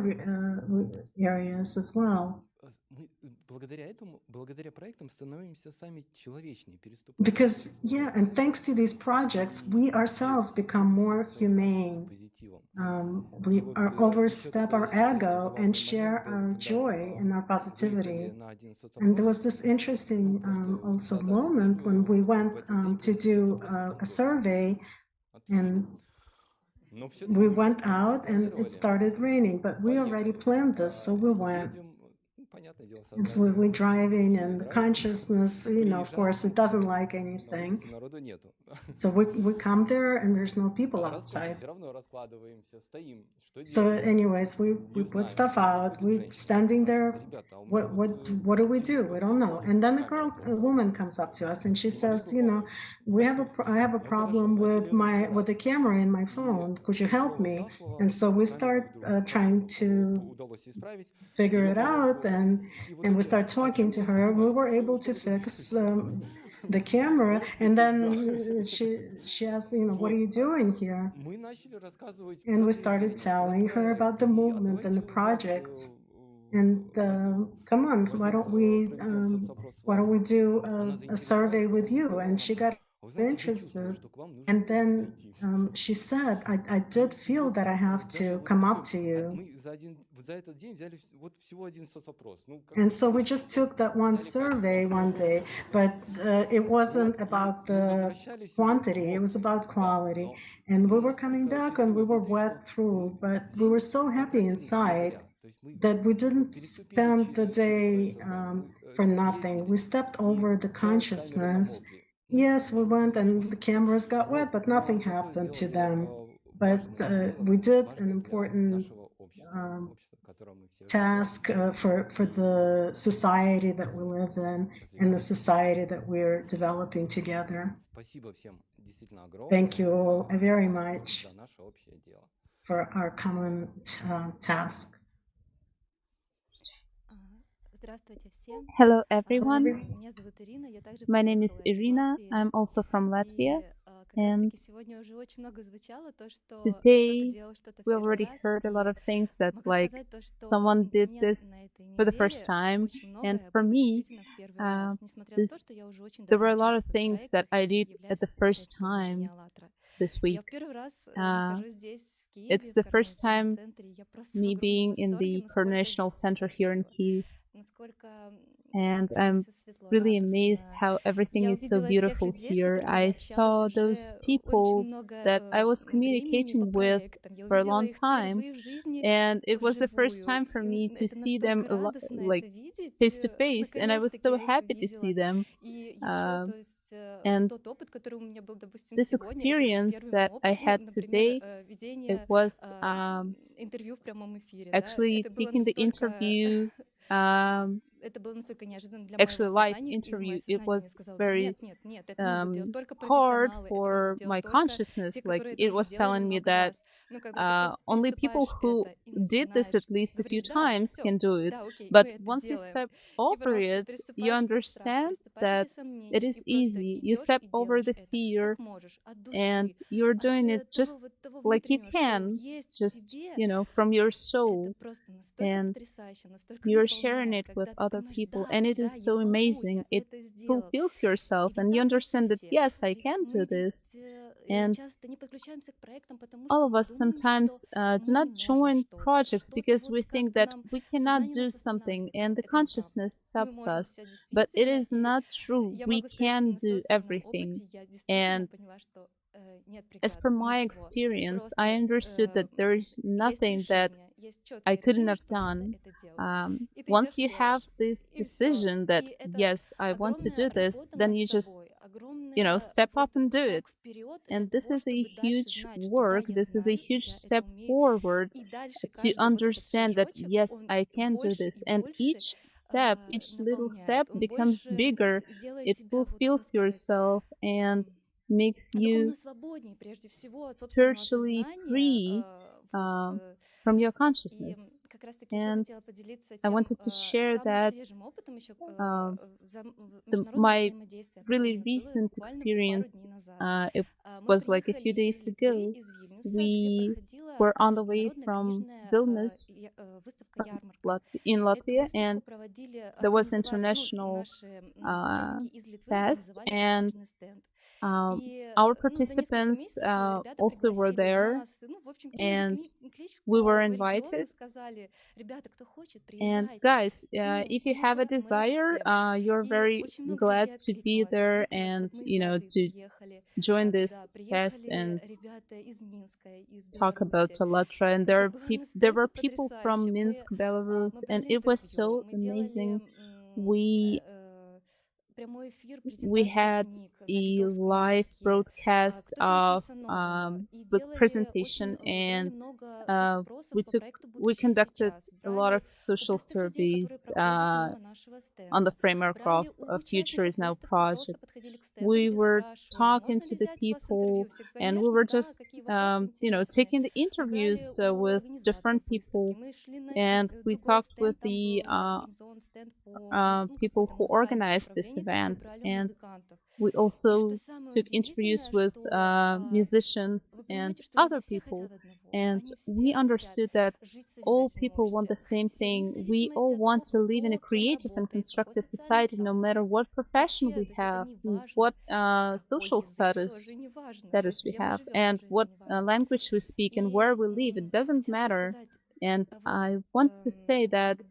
areas as well. Because, yeah, and thanks to these projects, we ourselves become more humane. We overstep our ego and share our joy and our positivity. And there was this interesting also moment when we went to do a survey, and we went out and it started raining, but we already planned this, so we went. And so we're driving, and the consciousness, of course, it doesn't like anything. So we come there, and there's no people outside. So anyways, we put stuff out. We're standing there. What do? We don't know. And then a woman comes up to us, and she says, I have a problem with the camera in my phone. Could you help me? And so we start trying to figure it out, and we start talking to her. We were able to fix the camera, and then she asked, what are you doing here? And we started telling her about the movement and the projects. And come on, why don't we do a survey with you? And she got interested. And then she said, I did feel that I have to come up to you. And so we just took that one survey one day, but it wasn't about the quantity, it was about quality. And we were coming back, and we were wet through, but we were so happy inside that we didn't spend the day for nothing. We stepped over the consciousness. Yes, we went, and the cameras got wet, but nothing happened to them. But we did an important task for the society that we live in and the society that we're developing together. Thank you all very much for our common task. Hello everyone, my name is Irina, I'm also from Latvia, and today we already heard a lot of things that like someone did this for the first time, and for me there were a lot of things that I did at the first time this week. It's the first time me being in the Coordinational Center here in Kyiv. And I'm really amazed how everything is so beautiful here. I saw those people that I was communicating with for a long time, and it was the first time for me to see them like face to face, and I was so happy to see them. And this experience that I had today, it was actually taking the interview, actually live interview. It was very hard for my consciousness. Like, it was telling me that only people who did this at least a few times can do it. But once you step over it, you understand that it is easy. You step over the fear, and you're doing it just like you can, just, from your soul. And you're sharing it with other people, and it is so amazing. It fulfills yourself, and you understand that, yes, I can do this. And all of us sometimes do not join projects because we think that we cannot do something, and the consciousness stops us. But it is not true. We can do everything. And as per my experience, I understood that there is nothing that I couldn't have done. Once you have this decision that, yes, I want to do this, then you just, step up and do it. And this is a huge work. This is a huge step forward to understand that, yes, I can do this. And each step, each little step becomes bigger. It fulfills yourself and makes you spiritually free from your consciousness. And I wanted to share that my really recent experience, it was like a few days ago. We were on the way from Vilnius in Latvia, and there was international fest, and our participants also were there, and we were invited. And guys, if you have a desire, you're very glad to be there and, to join this fest and talk about ALLATRA. And there were people from Minsk, Belarus, and it was so amazing. We had a live broadcast of with presentation, and we conducted a lot of social surveys on the framework of Future is Now project. We were talking to the people, and we were just taking the interviews with different people, and we talked with the people who organized this event, and we also took interviews with musicians and other people, and we understood that all people want the same thing. We all want to live in a creative and constructive society, no matter what profession we have, what social status we have, and what language we speak, and where we live. It doesn't matter. And I want to say that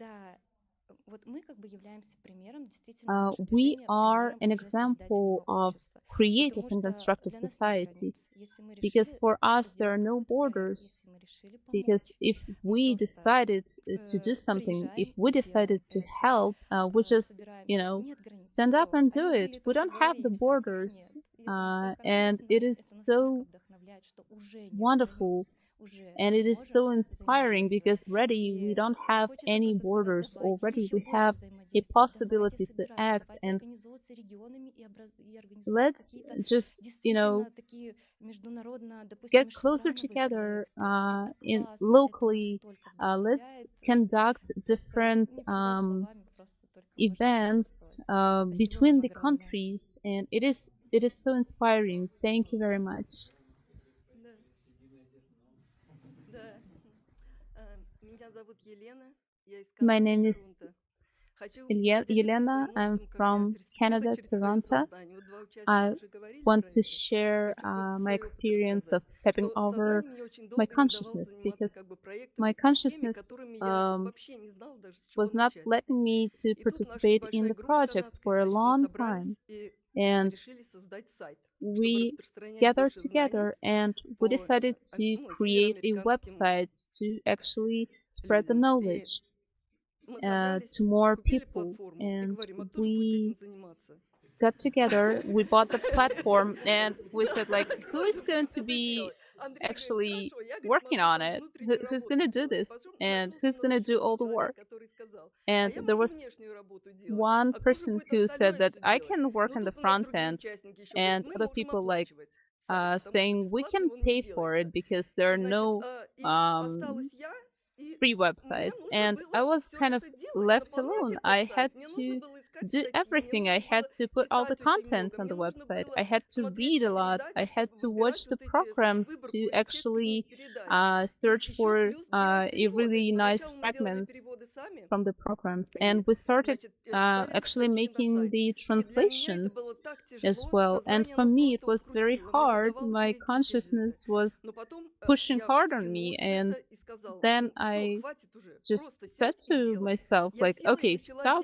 we are an example of creative and constructive society, because for us there are no borders. Because if we decided to do something, if we decided to help, we just, stand up and do it. We don't have the borders, and it is so wonderful. And it is so inspiring, because already we don't have any borders. Already we have a possibility to act, and let's just, get closer together locally. Let's conduct different events between the countries, and it is so inspiring. Thank you very much. My name is Елена. I'm from Canada, Toronto. I want to share my experience of stepping over my consciousness, because my consciousness was not letting me to participate in the projects for a long time. And we gathered together and we decided to create a website to actually spread the knowledge to more people. And we got together, we bought the platform, and we said, like, who is going to be actually working on it? Who's going to do this? And who's going to do all the work? And there was one person who said that I can work on the front end, and other people like saying we can pay for it because there are no free websites. And I was kind of left alone. I had to do everything. I had to put all the content on the website. I had to read a lot. I had to watch the programs to actually search for a really nice fragments from the programs. And we started actually making the translations as well. And for me, it was very hard. My consciousness was pushing hard on me. And then I just said to myself, like, okay, stop,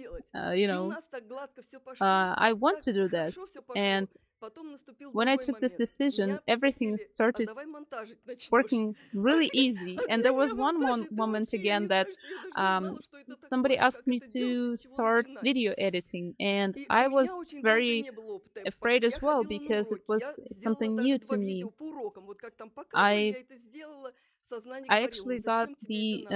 I want to do this. And when I took this decision, everything started working really easy. And there was one moment again that somebody asked me to start video editing, and I was very afraid as well because it was something new to me. I actually got the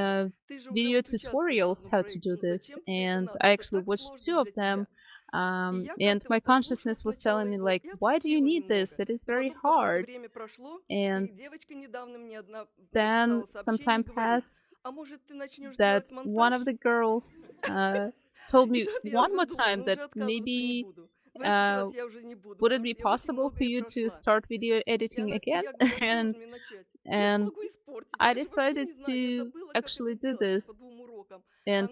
video tutorials how to do this, and I actually watched 2 of them. And my consciousness was telling me, like, why do you need this? It is very hard. And then some time passed that one of the girls told me one more time that maybe would it be possible for you to start video editing again? and I decided to actually do this. And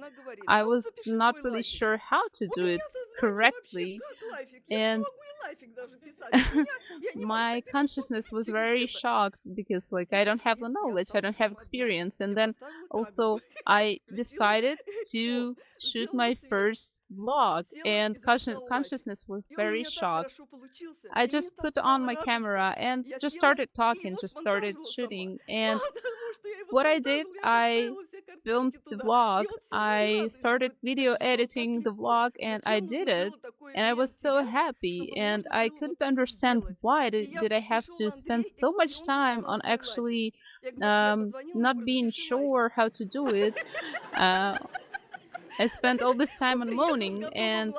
I was not really sure how to do it correctly. And my consciousness was very shocked because, like, I don't have the knowledge, I don't have experience. And then also I decided to shoot my first vlog, and consciousness was very shocked. I just put on my camera and just started talking, just started shooting. And what I did, I filmed the vlog, I started video editing the vlog, and I did it. And I was so happy, and I couldn't understand why did I have to spend so much time on actually not being sure how to do it. I spent all this time on moaning, and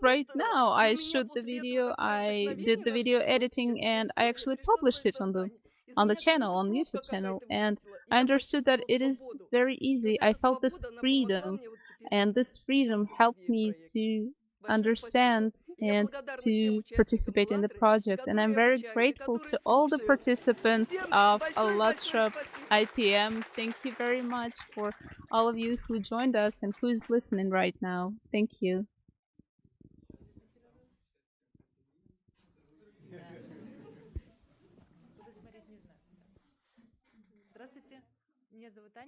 right now I shoot the video, I did the video editing, and I actually published it on the channel, on YouTube channel, and I understood that it is very easy. I felt this freedom, and this freedom helped me to understand and to participate in the project. And I'm very grateful to all the participants of ALLATRA IPM. Thank you very much for all of you who joined us and who's listening right now. Thank you.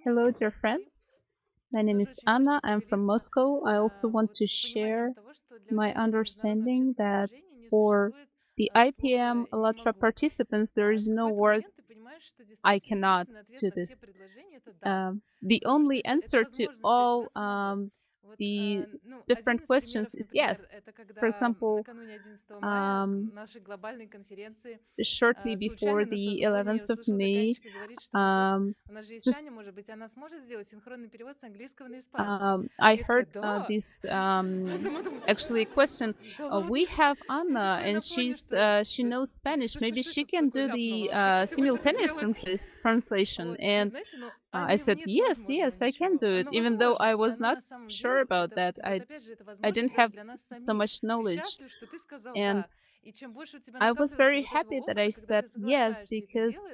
Hello, dear friends. My name is Anna. I'm from Moscow. I also want to share my understanding that for the IPM ALLATRA participants, there is no word I cannot do this. The only answer to all the different questions is yes. For example, shortly before the 11th of May, I heard this actually question. We have Anna, and she knows Spanish. Maybe she can do the simultaneous translation. And I said, yes, I can do it, even though I was not sure about that. I didn't have so much knowledge. And I was very happy that I said yes, because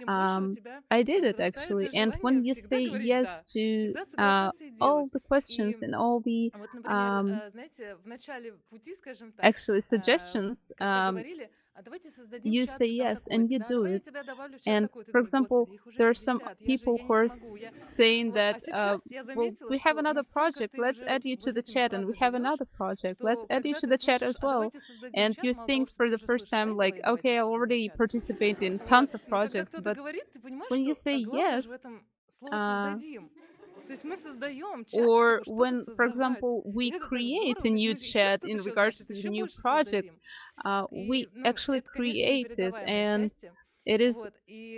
I did it actually. And when you say yes to all the questions and all the actually suggestions, you say yes and you do it. And for example, there are some people who are saying that, well, we have another project, let's add you to the chat, and we have another project, let's add you to the chat as well. And you think for the first time, like, okay, I already participate in tons of projects, but when you say yes, or when, for example, we create a new chat in regards to the new project, we actually create it, and it is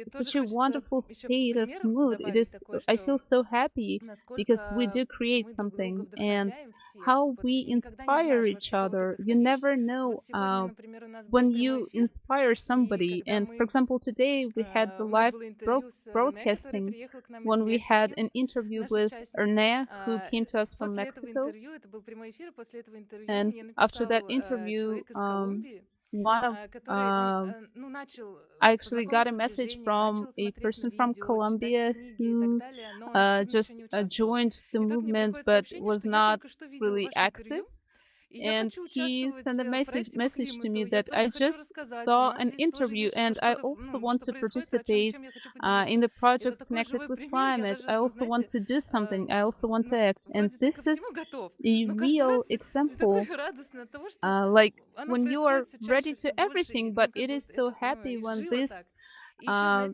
such a wonderful state of mood. It is, I feel so happy because we do create something, and how we inspire each other. You never know when you inspire somebody. And for example, today we had the live broadcasting when we had an interview with Erne, who came to us from Mexico. And after that interview, I actually got a message from a person from Colombia who just joined the movement but was not really active. and he sent a message to me that I just saw an interview and I also want to participate in the project connected with climate. I also want to do something. I also want to act. And this is a real example, like when you are ready to everything, but it is so happy when this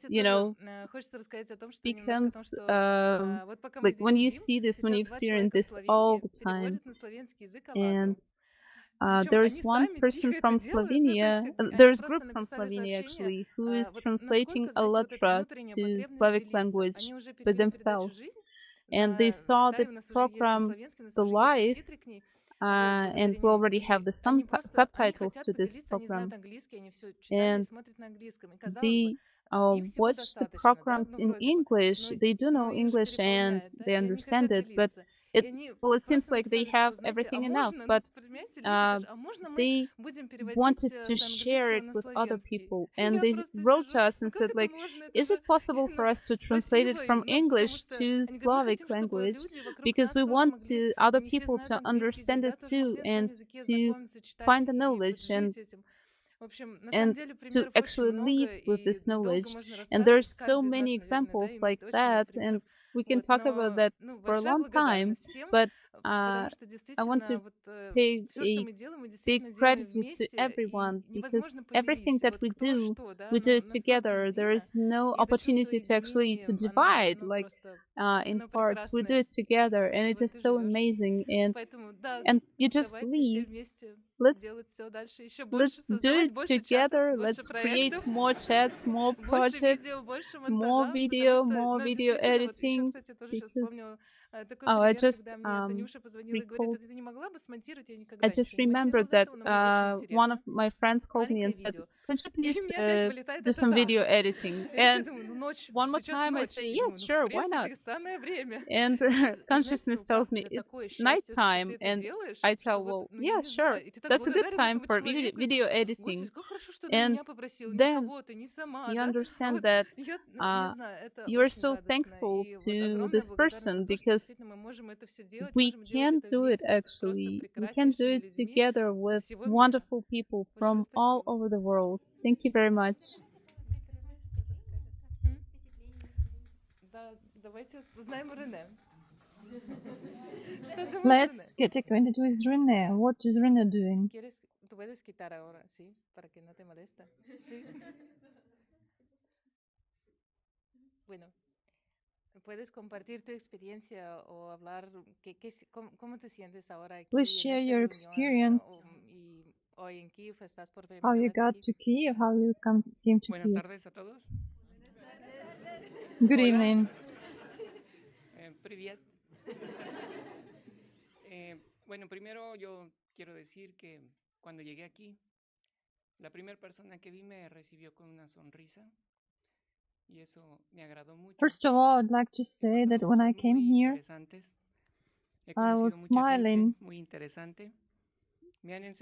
you know, becomes like when you see this, when you experience this all the time. And there is one person from Slovenia, there's a group from Slovenia actually, who is translating ALLATRA to Slavic language by themselves. And they saw the program, the live, and we already have the subtitles to this program. And they watch the programs in English. They do know English and they understand it, but it seems like they have everything enough, but they wanted to share it with other people, and they wrote to us and said, like, is it possible for us to translate it from English to Slavic language, because we want to other people to understand it too, and to find the knowledge and to actually live with this knowledge. And there's so many examples like that, and we can talk about that for a long time, but I want to pay a big gratitude to everyone, because everything that we do it together. There is no opportunity to actually to divide, like in parts. We do it together, and it is so amazing. And you just leave. Let's do it together. Let's create more chats, more projects, more video editing. Because I just recalled, I just remembered that one of my friends called me and said, could you please do some video editing? And one more time I say, yes, sure, why not? And consciousness tells me it's nighttime, and I tell, well, yeah, sure, that's a good time for video editing. And then you understand that you are so thankful to this person, because we can do it actually. We can do it together with wonderful people from all over the world. Thank you very much. Let's get acquainted with Rene. What is Rene doing? Please share your experience. How you got to Kiev, how you came to Buenas Kiev. tardes a todos. Good Hola. evening. Привет. Bueno, primero yo quiero decir que cuando llegué aquí, la primera persona que vi me recibió con una sonrisa. Y eso me agradó mucho. First of all, I'd like to say that when I came here, I was smiling.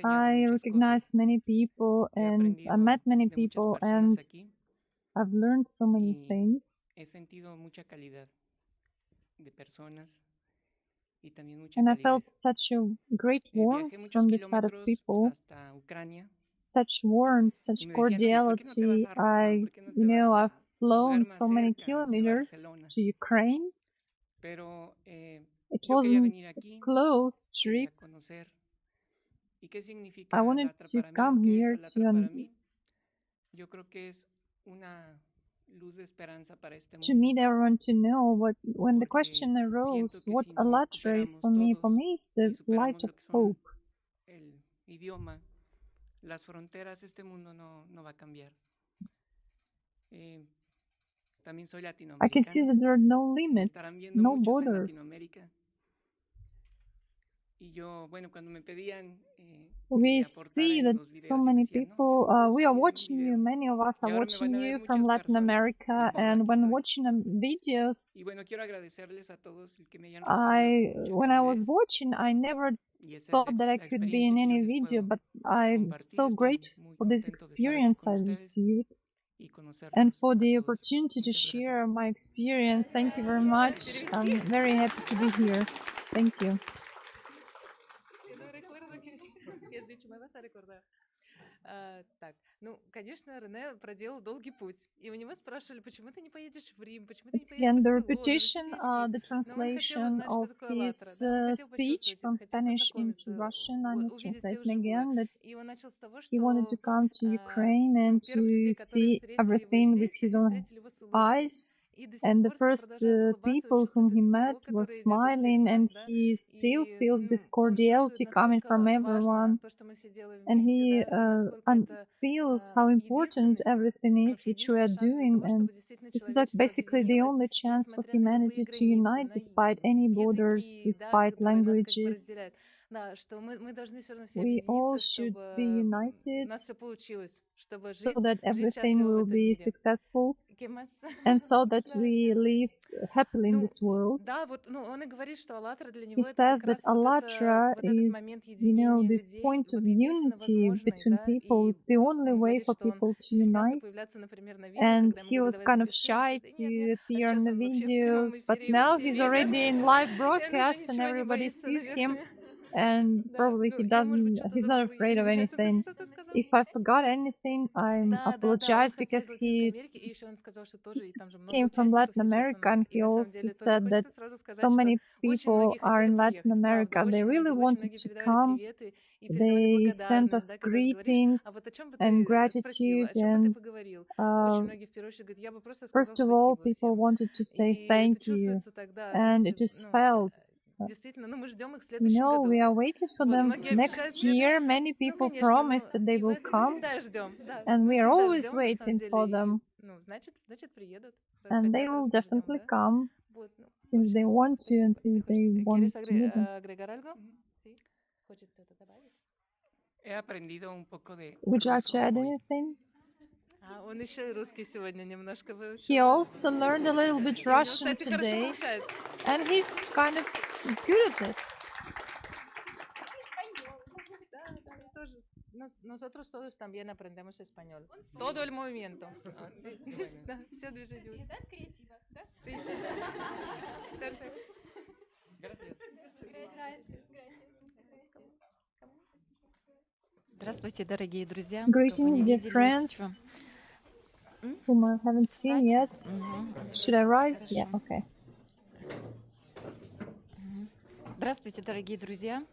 I recognized many people and I met many people, and I've learned so many things. And I felt such a great warmth from this side of people, such warmth, such cordiality. I've flown so many kilometers to Ukraine. It wasn't a close trip. I wanted to come here to meet everyone, to know what, when the question arose, what ALLATRA is for me is the light of hope. I can see that there are no limits, no borders. We see that so many people, we are watching you, many of us are watching you from Latin America, and when watching videos, when I was watching, I never thought that I could be in any video, but I'm so grateful for this experience I received and for the opportunity to share my experience. Thank you very much. I'm very happy to be here. Thank you. Так, ну, конечно, Рене проделал долгий путь. И у него спрашивали, почему ты не поедешь в Рим, почему ты не It's поедешь в again the Барселону, в repetition, Эти the точки. Но он хотел translation узнать, что of такое «АЛЛАТРА», his да? Он хотел speech почувствовать from это, хотел Spanish into познакомиться, Russian. I'm just увидеть все translating вживую. again that И он начал с того, he wanted to что come to Ukraine ну, and первых to людей, которые see встретили его everything with здесь, his они own встретили его с улыбкой. eyes. И до сих And the пор все first продолжают улыбаться, people вот чувствуют whom he это met тепло, were которое идет от всех smiling, and нас, да? he still И feels this он чувствует, cordiality coming from насколько важно everyone. то, что мы все делаем And вместе, he да, и насколько это feels how important единственный, everything is вообще which we are единственный шанс для doing. того, And чтобы действительно this is like человечество basically the объединилось, only chance for несмотря на любые humanity to границы, unite на despite any borders, языки, да, despite которые нас как бы languages. разделяют. Да, что мы должны все равно все We all объединиться, should чтобы be у united нас все получилось, чтобы so жить, that жить everything счастливо в will этом be мире. successful ¿Qué más? and so that Да. we live happily in Ну, this world. да, вот, ну, он и говорит, что «АЛЛАТРА» для He него это says как that раз вот ALLATRA этот момент is, единения this людей, point of вот единственно unity возможный, between да, people и is the only он way говорит, for что он people to стеснялся unite. появляться, например, на видео, And когда ему he говорили, was давай kind of запиши, он shy говорит, to нет, нет, а appear in сейчас the он вообще в прямом videos, but эфире, его now все he's видят, already in live и он уже broadcast and ничего не everybody боится, sees him. наверное. And Да, probably ну, я, может быть, что-то he's not забыла, afraid of извиняюсь, он так anything. столько сказал. If I forgot anything, I Да, да, да, он apologize хотел because из Латинской he Америки, и еще он сказал, что тоже, и там же много came from участников Latin сейчас у America, нас, and и he на самом also деле тоже said that хочется сразу so сказать, что many очень многие people are хотели in приехать, Latin правда, America. They очень really многие wanted to передавали come. приветы и передавали They sent благодарность, us да, когда ты говоришь, а greetings вот о чем бы and ты спросила, gratitude, о чем бы ты and поговорил. uh, Очень многие в первую очередь говорят, я бы просто сказал first of all, спасибо people всем. wanted to say И thank это you, чувствуется тогда, and it знаете, is ну, felt. действительно, ну, мы ждем их в You следующем know, we году. are waiting for Вот, them многие next обижаются. year. Many Ну, people конечно, promise ну, that they и will мы come, всегда ждем, да, and мы we are всегда always ждем, на самом waiting for деле, и, them, ну, значит, приедут, раз and they хотят, will раз мы ждем, definitely да. come Вот, ну, в since they общем, want to and спасибо. since they want ¿Quieres to meet them. agregar algo? Sí. ¿Хочет кто-то добавить? He aprendido un poco de Would you like ruso to add hoy. anything? А, он еще и русский сегодня немножко He выучил, да? also learned a little bit И у него, Russian кстати, хорошо today, получается. and he's kind of good at it. Да, да, тоже. Nosotros todos también aprendemos español. Todo el movimiento. Sí. Да, все движения. Sociedad creativa, да? Sí. Perfecto. Gracias. Здравствуйте, дорогие друзья. Greetings, dear friends, whom I haven't seen yet. Should I rise? Yeah, okay. Здравствуйте, дорогие друзья.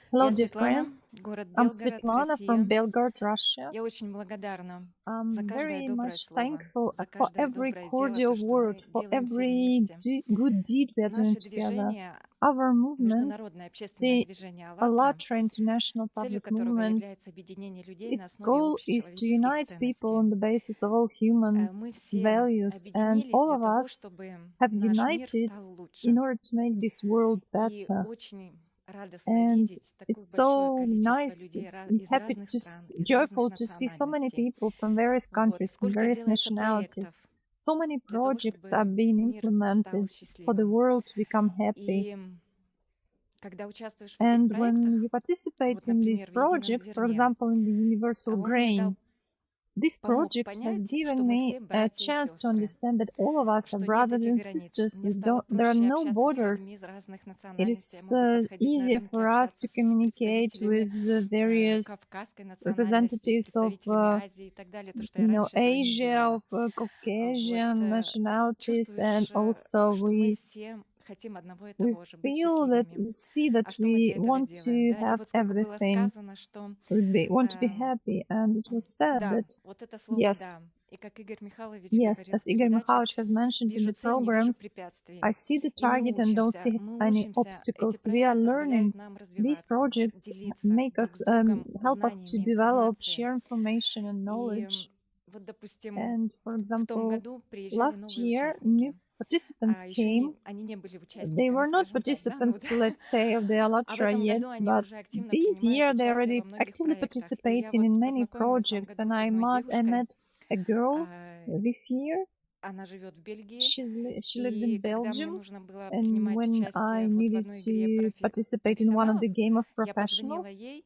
Hello, Я dear Светлана, friends. город I'm Белгород, Svetlana from Россия. Belgrade, Russia. Я очень благодарна I'm за каждое very доброе much слово, thankful за for каждое every доброе дело, cordial то, что word, мы for делаем все every вместе. good deed we are doing Наше together. движение, Our movement, международное общественное the движение «АЛЛАТРА», ALLATRA International целью Public которого Movement, является объединение людей на its основе goal is to общечеловеческих unite people on ценностей. the basis of all human Мы все values, and объединились all для of того, us чтобы have наш мир united стал лучше. in order to make this world И better. очень радостно And видеть такое it's большое so количество nice людей and из happy разных to стран, из разных joyful to see so many национальностей. people from various Вот. countries, from Сколько various делается nationalities. проектов So many для того, projects are чтобы being мир стал implemented for the счастливым. world to become happy. И когда участвуешь в этих And проектах, when you participate вот, in these например, в едином projects, for зерне, example, in the universal он мне дал, grain, this помог project has понять, given что мы me все a братья и chance to сестры, understand that all of us are что нет brothers этих and границ. sisters. Мне стало There are проще no общаться с людьми borders. из разных It национальностей. Я is могу подходить на easier рынке, for us to общаться с communicate представителями with various кавказской национальности, с representatives of, представителями Азии и так далее, то, что я раньше этого не Asia, делала. of Caucasian Вот, nationalities, and чувствуешь, also что мы все хотим одного и we того же, быть feel that счастливыми. we see that А что мы we для этого want делаем, to да? И have вот сколько было everything, сказано, что want to be эм, happy, and it was said да, that вот это слово yes, «да». И как Игорь Михайлович yes, говорил as в Igor передачах, Mikhailovich has mentioned in вижу the цель, не вижу programs, препятствий. I see the И мы target and don't see any учимся. Эти obstacles. We are проекты learning. позволяют нам These развиваться, projects делиться make друг us с другом help us to знаниями, develop, информацией. share information and И knowledge. вот, допустим, And for в том example, году приезжали last новые year new участники. participants Еще came. они не были They участниками, were not скажем так, да, ну вот. participants, let's say, of the А в ALLATRA этом yet, году они but уже активно this принимают year they're участие already во многих actively проектах. И я participating вот in many познакомилась в том projects. году And с I одной девушкой. met a girl а, this year. Она живет в Бельгии. She lives in И когда мне Belgium. нужно было And принимать when I участие вот в needed одной игре to participate in one of профессионалов, the game of я позвонила professionals, ей,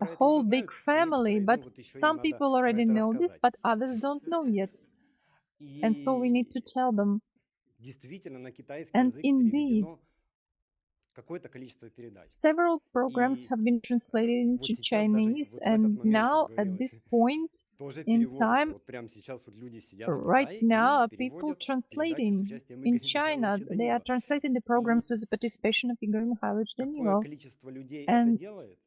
a whole big family, but some people already know this, but others don't know yet. And so we need to tell them. Действительно, на китайский And язык indeed, переведено какое-то количество передач. several programs И have been translated вот into сейчас даже Chinese, вот в этот and момент, как now at говорилось, this point тоже in переводятся. time, Вот прямо сейчас вот люди сидят в right Китае now, и people переводят передачи с translating участием in Игоря China, Михайловича they are Данилова. translating the И programs with the participation of Igor Mikhailovich какое Danilov. количество людей это And делает?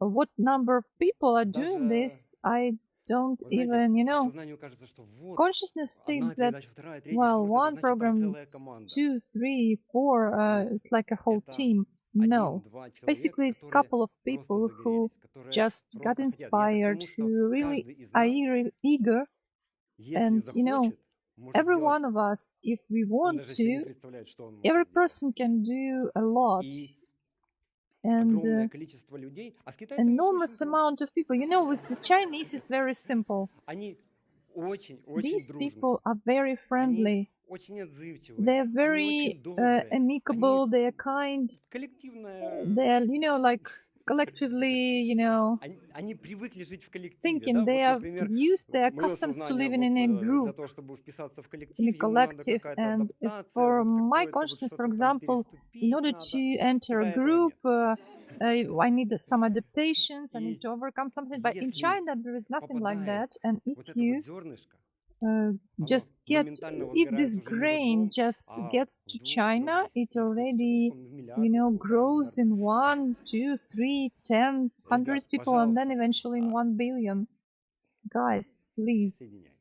what number of people are doing Даже, this, I don't вы знаете, even, you know, сознанию кажется, что вот consciousness одна thinks that, передача, вторая, третья, well, четвертая, это one значит там program, целая команда. 2, 3, 4, Но it's like a whole это team. No. один-два человека, Basically, it's a которые couple of просто people who загорелись, которые just got просто хотят. И это к inspired, тому, что who really каждый из are нас, eager. если And, you know, захочет, может every сделать. one of us, if we Он want даже себе не to, представляет, что он every может сделать. person can do a lot. И And огромное количество людей, а с китайцами все очень enormous просто. amount of people. You know, with the Chinese, it's very simple. Они очень These дружные. people are very Они friendly. очень отзывчивые. They're Они very очень добрые. amicable. Они They're kind. коллективная. They're, you know, like collectively, you know, Они привыкли жить в коллективе, thinking. да? They Вот, are например, used, they are мое accustomed to сознание living in a вот для group, того, чтобы вписаться в in a коллектив, ему надо collective. какая-то And if адаптация, for вот my какое-то вот consciousness, for что-то там example, in переступить order надо. to enter a Китая этого group, нет. I need some adaptations. I need И to overcome something. But in если China, there is nothing like попадает that. And if вот это you вот зернышко, just оно get, моментально if this возгорается уже не в grain одном, just а gets в to 2, 3, China, 10 it тысячах, already, в you миллиардах, know, полтора grows миллиарда. in 1, 2, 3, 10, 100 Ребят, people, and then пожалуйста, eventually in 1 billion. Guys, please присоединяйтесь.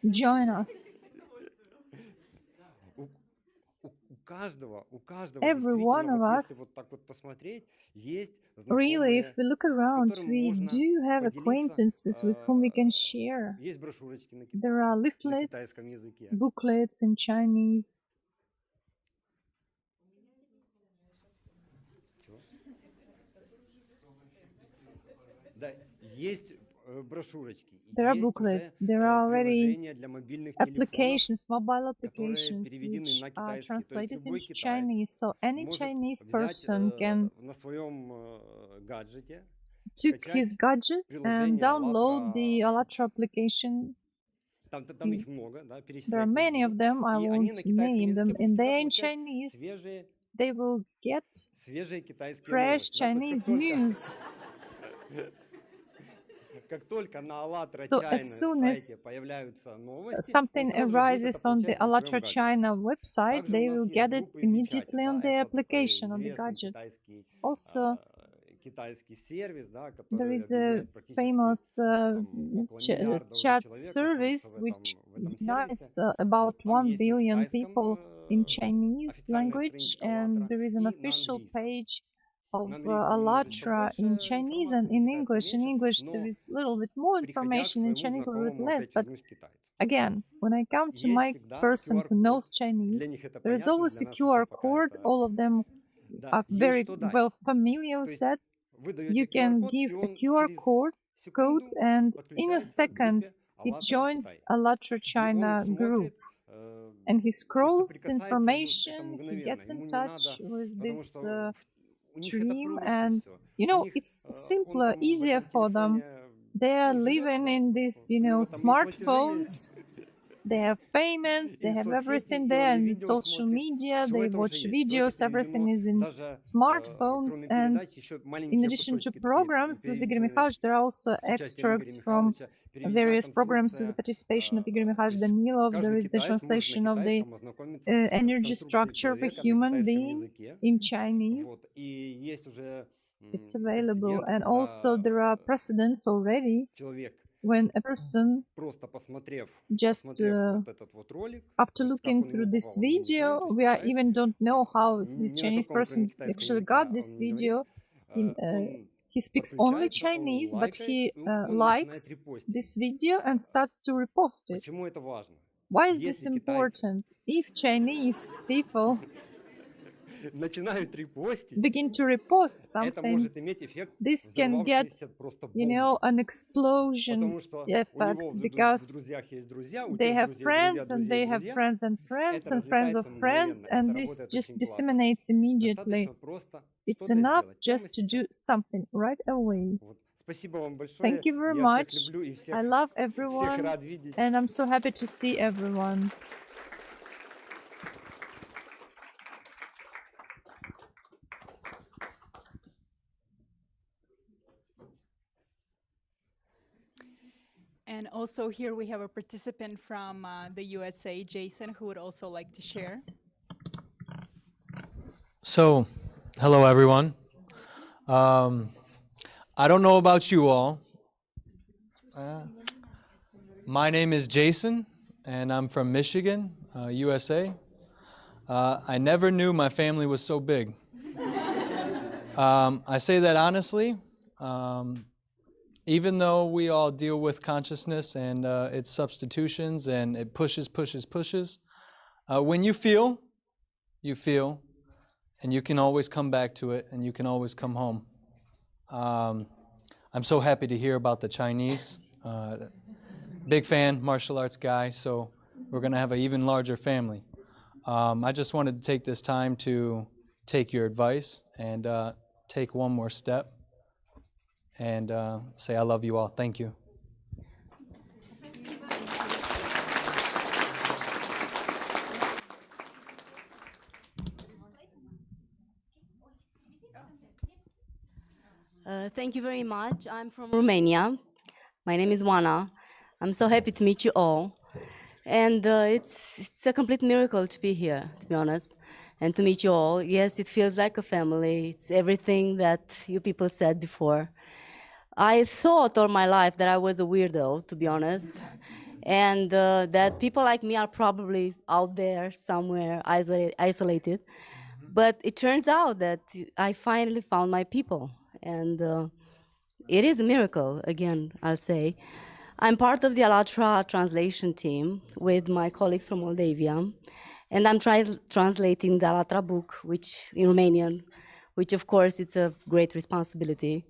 join us. У каждого Every one действительно, of вот если us, вот так вот посмотреть, есть really, if знакомые, we look с around, которыми we можно do have поделиться. acquaintances with whom we can share. Есть брошюрочки на There are на leaflets, китайском языке. booklets in Chinese. Чего? Да, есть брошюрочки, There are есть уже booklets, there are already приложения для мобильных телефонов, applications, mobile которые applications, переведены which на are китайский. То есть translated любой into китаец Chinese. So any может Chinese взять person can на своем гаджете, took his скачать gadget and приложение download the ALLATRA. ALLATRA application. Там их много, да, There are перечислять не many of буду. them. I И они won't на китайском name them. языке And будут всегда they in получать Chinese, they will get свежие китайские fresh новости. Да? То Chinese есть news. как только на ALLATRA So China as soon as сайте появляются новости, something он сразу же будет это arises on the получать на своем ALLATRA гаджете. China website, Также they у нас will есть get it группы в Вичате, immediately on да, the это такой application on the известный gadget. китайский Also, китайский сервис, да, there который is a объединяет практически famous там около миллиарда уже chat человек service находится which в этом unites сервисе. about Вот там 1 есть на billion китайском people in Chinese официальная language, страничка and ALLATRA there is an и на official английском. page of На английском немножечко ALLATRA in больше Chinese информации, and на in китайском English. In меньше, English, there но is a little bit more приходя к information, in своему Chinese a little bit знакомому, less. опять But вернусь к китайцу. again, when I come to Есть my всегда person who QR-код, knows для Chinese, них это there is понятно, always для a нас еще QR пока code. это... All of them Да, are есть very что дать. well familiar То with есть that. вы You даете can QR-код, give и a он QR через code, секунду and in a подключается к second группе it ALLATRA joins Китай. ALLATRA И он China group. смотрит, And he ну, scrolls the соприкасается, ну, это information, he мгновенно. gets in Ему не touch надо, with потому this что у них это stream, проще and все. you У know, них it's он simpler, там в easier этом for them. телефоне They are живет, living да, in this, у you know, него там и платежи smartphones. есть, They have payments, they и have соцсети, everything и there, он и and видео social смотрит. media, Все they это уже watch есть. Все это videos, everything переведено. is in Даже smartphones. кроме And передач еще in маленькие addition to кусочки такие programs with Igor Mikhailovich, there are also с участием Игоря extracts from Михайловича. Переведена various programs with the конструкция. participation of Igor То Mikhailovich есть Danilov. There каждый is the китаец может на translation of the китайском ознакомиться с energy конструкцией structure of a человека на human китайском being языке. in Chinese. Вот. И есть уже It's available. прецеденты, And also there are когда precedents already человек, when a person просто посмотрев just вот этот вот ролик, after то есть как looking он through ему this попал, мы не знаем, video, то есть we are китаец, even don't know how this ни на Chinese каком, кроме person китайского actually языка, got this он не говорит, video. он He speaks only подключается, он Chinese, but лайкает, he и он начинает likes репостить. this video and starts to repost it. Почему это важно? Why is this Если китайцы important? If Chinese people начинают репостить, begin to repost это something, может иметь эффект this can get, взорвавшейся просто you бомбы. know, an explosion Потому что у effect, него в because друзьях есть друзья, у they тех have друзья, friends and друзья, they have друзья. friends and friends Это and friends of разлетается friends, мгновенно. and Это this работает just очень классно. disseminates immediately. Достаточно просто It's что-то enough сделать прямо just to do сейчас. something right away. Вот Спасибо вам большое. Thank you very Я всех much. люблю и I всех, love всех everyone, рад видеть. and I'm so happy to see everyone. And also here we have a participant from the USA, Jason, who would also like to share. So, hello everyone. I don't know about you all. My name is Jason, and I'm from Michigan, USA. I never knew my family was so big. I say that honestly. Even though we all deal with consciousness and its substitutions and it pushes, when you feel, and you can always come back to it and you can always come home. I'm so happy to hear about the Chinese. Big fan, martial arts guy, so we're going to have an even larger family. I just wanted to take this time to take your advice and take one more step and say I love you all. Thank you. Thank you very much. I'm from Romania. My name is Oana. I'm so happy to meet you all. And it's a complete miracle to be here, to be honest, and to meet you all. Yes, it feels like a family. It's everything that you people said before. I thought all my life that I was a weirdo, to be honest, and that people like me are probably out there somewhere isolated. But it turns out that I finally found my people, and it is a miracle, again, I'll say. I'm part of the ALLATRA translation team with my colleagues from Moldavia, and I'm translating the ALLATRA book, which in Romanian, which of course it's a great responsibility,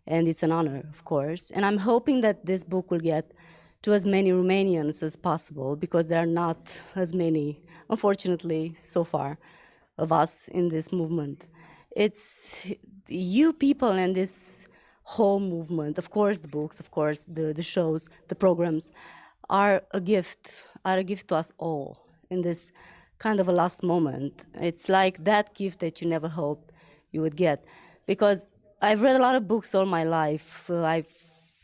and it's an honor, of course. And I'm hoping that this book will get to as many Romanians as possible, because there are not as many, unfortunately, so far, of us in this movement. It's you people and this whole movement, of course the books, of course the shows, the programs, are a gift to us all in this kind of a last moment. It's like that gift that you never hoped you would get. Because I've read a lot of books all my life. I've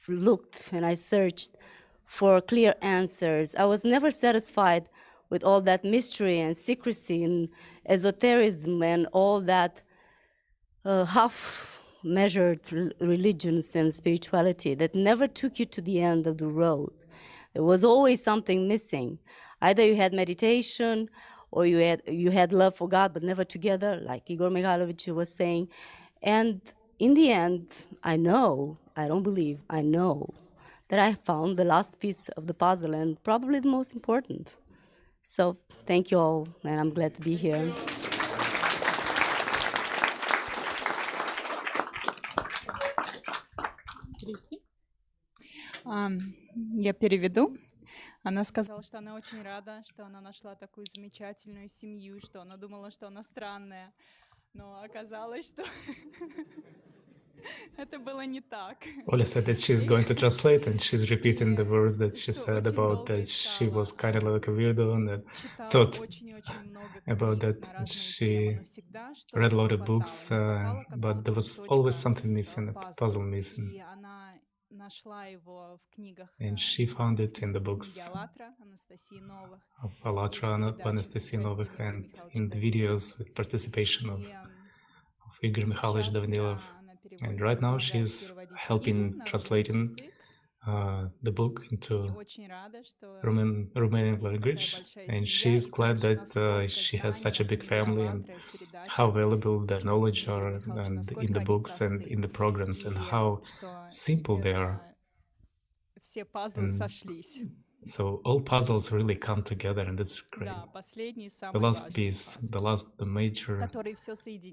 looked and I searched for clear answers. I was never satisfied with all that mystery and secrecy and esotericism and all that half-measured religions and spirituality that never took you to the end of the road. There was always something missing. Either you had meditation or you had love for God, but never together, like Igor Mikhailovich was saying. And in the end, I know that I found the last piece of the puzzle and probably the most important. So thank you all, and I'm glad to be here. Я переведу. Она сказала, что она очень рада, что она нашла такую замечательную семью, что она думала, что она странная, но оказалось, что это было не так. Ola said that she's going to translate, and she's repeating the words that she said about that she was kind of like a weirdo and that thought about that she read a lot of books, but there was always something missing, a puzzle missing. And she found it in the books of ALLATRA, Anastasia Novых, and in the videos with participation of Igor Mikhailovich Davnilov. And right now she's helping translating the book into Romanian language, and she's glad that she has such a big family and how valuable their knowledge are and in the books and in the programs and how simple they are. And so all puzzles really come together, and that's great. The last piece, the major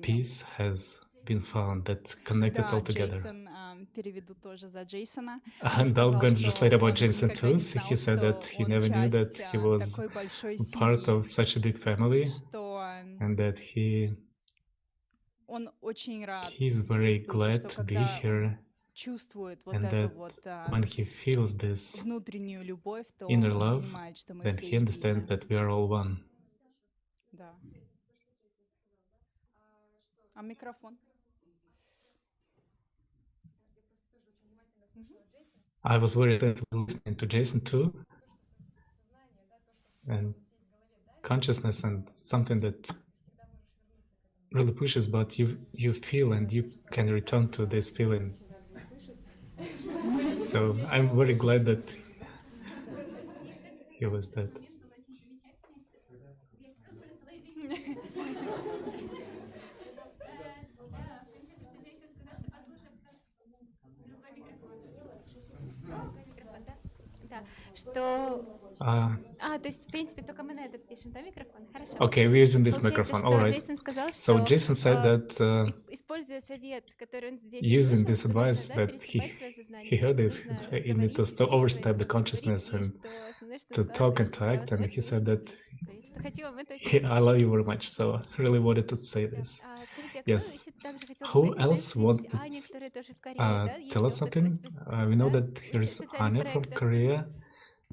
piece has been found that connected all together. And I'm going to translate about Jason too. He said that he never knew that he was part of such a big family, and that he's very glad to be here and that when he feels this inner love, then he understands that we are all one. Да. А микрофон? I was very attentively listening to Jason too, and consciousness and something that really pushes, but you feel and you can return to this feeling. So I'm very glad that he was that. То есть, в принципе, только мы на этот пишем, да, микрофон? Хорошо. Okay, we're using this microphone. All right. So Jason said that используя совет, который он здесь using услышал, this что нужно, advice да, that переступать свое сознание, he heard что this, нужно he need говорить to и overstep the действовать, consciousness говорить, and и что основное, что to он talk and сказал, to act, and he said that что хочу вам это очень I love you very much. So I really wanted to say this. Скажите, а кто Yes. еще также хотел Who сказать, else что wants есть to Аня, которая тоже в Корее, да? Есть tell us опыт something? We know да? that here's социальных Anya from проектов. Korea.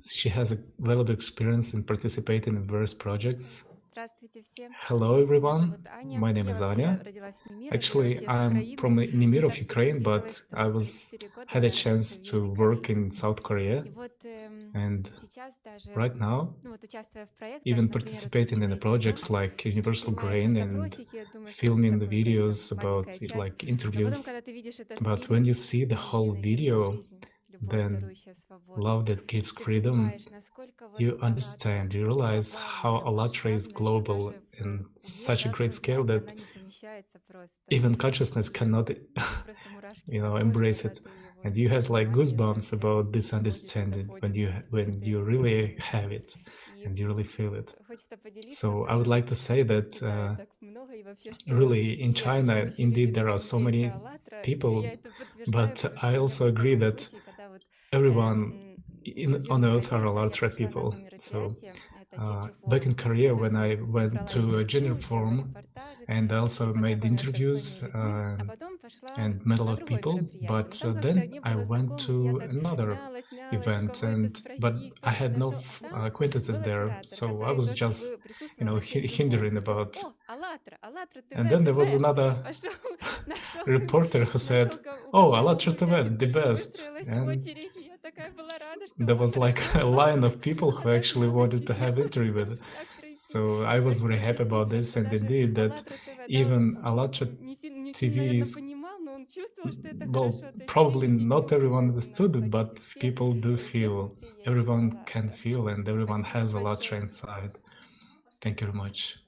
She has a valuable experience in participating in various projects. Hello everyone, my name is Anya. Actually, I'm from Nemir of Ukraine, but I had a chance to work in South Korea. And right now, even participating in the projects like Universal Grain and filming the videos about like interviews. But when you see the whole video, then love that gives freedom, you understand, you realize how ALLATRA is global in such a great scale that even consciousness cannot, embrace it. And you have like goosebumps about this understanding when you really have it and you really feel it. So I would like to say that really in China, indeed, there are so many people, but I also agree that everyone on earth are ALLATRA people. So back in Korea, when I went to a gender forum and I also made interviews and met a lot of people, but then I went to another event, but I had no acquaintances there, so I was just hindering about. And then there was another reporter who said, "Oh, ALLATRA TV, the best." And there was like a line of people who actually wanted to have interview with it. So I was very happy about this, and indeed that even ALLATRA TV is, well, probably not everyone understood it, but people do feel, everyone can feel, and everyone has ALLATRA inside. Thank you very much.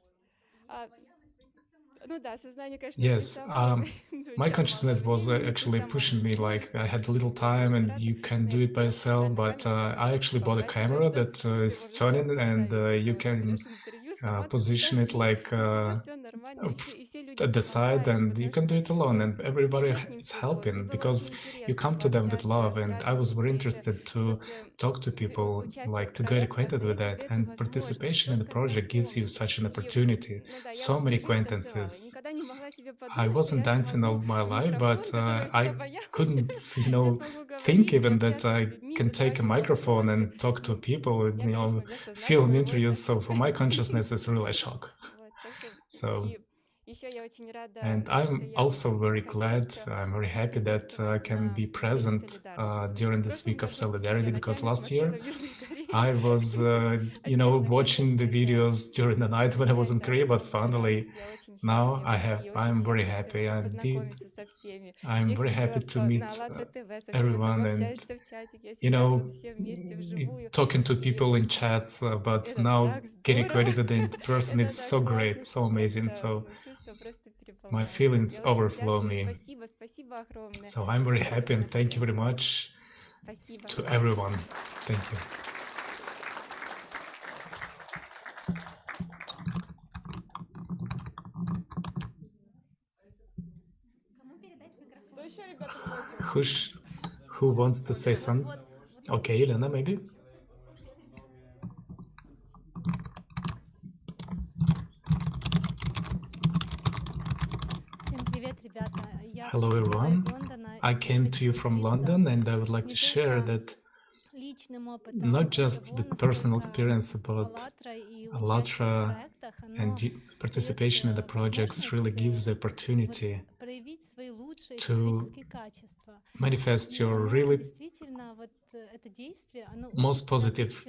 Yes, my consciousness was actually pushing me, like I had little time and you can do it by yourself, but I actually bought a camera that is turning and you can position it like at the side and you can do it alone and everybody is helping because you come to them with love, and I was very interested to talk to people, like to get acquainted with that, and participation in the project gives you such an opportunity, so many acquaintances. I wasn't dancing all my life, but I couldn't, think even that I can take a microphone and talk to people, film interviews. So for my consciousness, it's really a shock. So, and I'm also very glad, I'm very happy that I can be present during this week of solidarity, because last year I was, watching the videos during the night when I was in Korea, but finally now I'm very happy. Indeed, I'm very happy to meet everyone and, talking to people in chats, but now getting credited in person is so great, so amazing. So my feelings overflow me. So I'm very happy, and thank you very much to everyone. Thank you. Who wants to say something? Okay, Elena, maybe? Всем привет, Hello everyone. I came to you from London and I would like to share that not just with personal experience about ALLATRA and participation in the projects really gives the opportunity to manifest your really most positive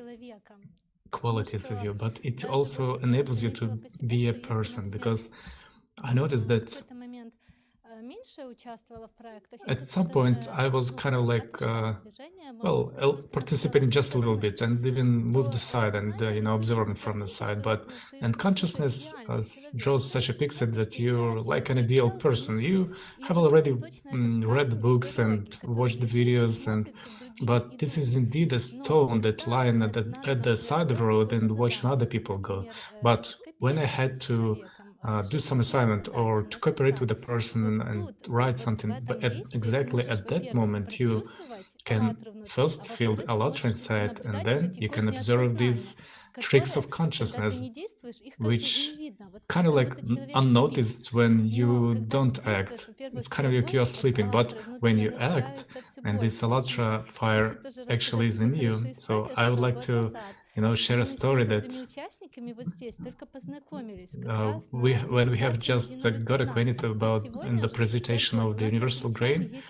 qualities of you, but it also enables you to be a person, because I noticed that at some point I was kind of like, participating just a little bit and even moved aside and, observing from the side. And consciousness draws such a picture that you're like an ideal person. You have already read the books and watched the videos, but this is indeed a stone that lying at the side of the road and watching other people go. But when I had to do some assignment or to cooperate with a person and write something, but exactly at that moment you can first feel ALLATRA inside, and then you can observe these tricks of consciousness, which kind of like unnoticed when you don't act. It's kind of like you're sleeping, but when you act, and this ALLATRA fire actually is in you. So I would like to share a story that when we have just got acquainted about in the presentation of the universal grain,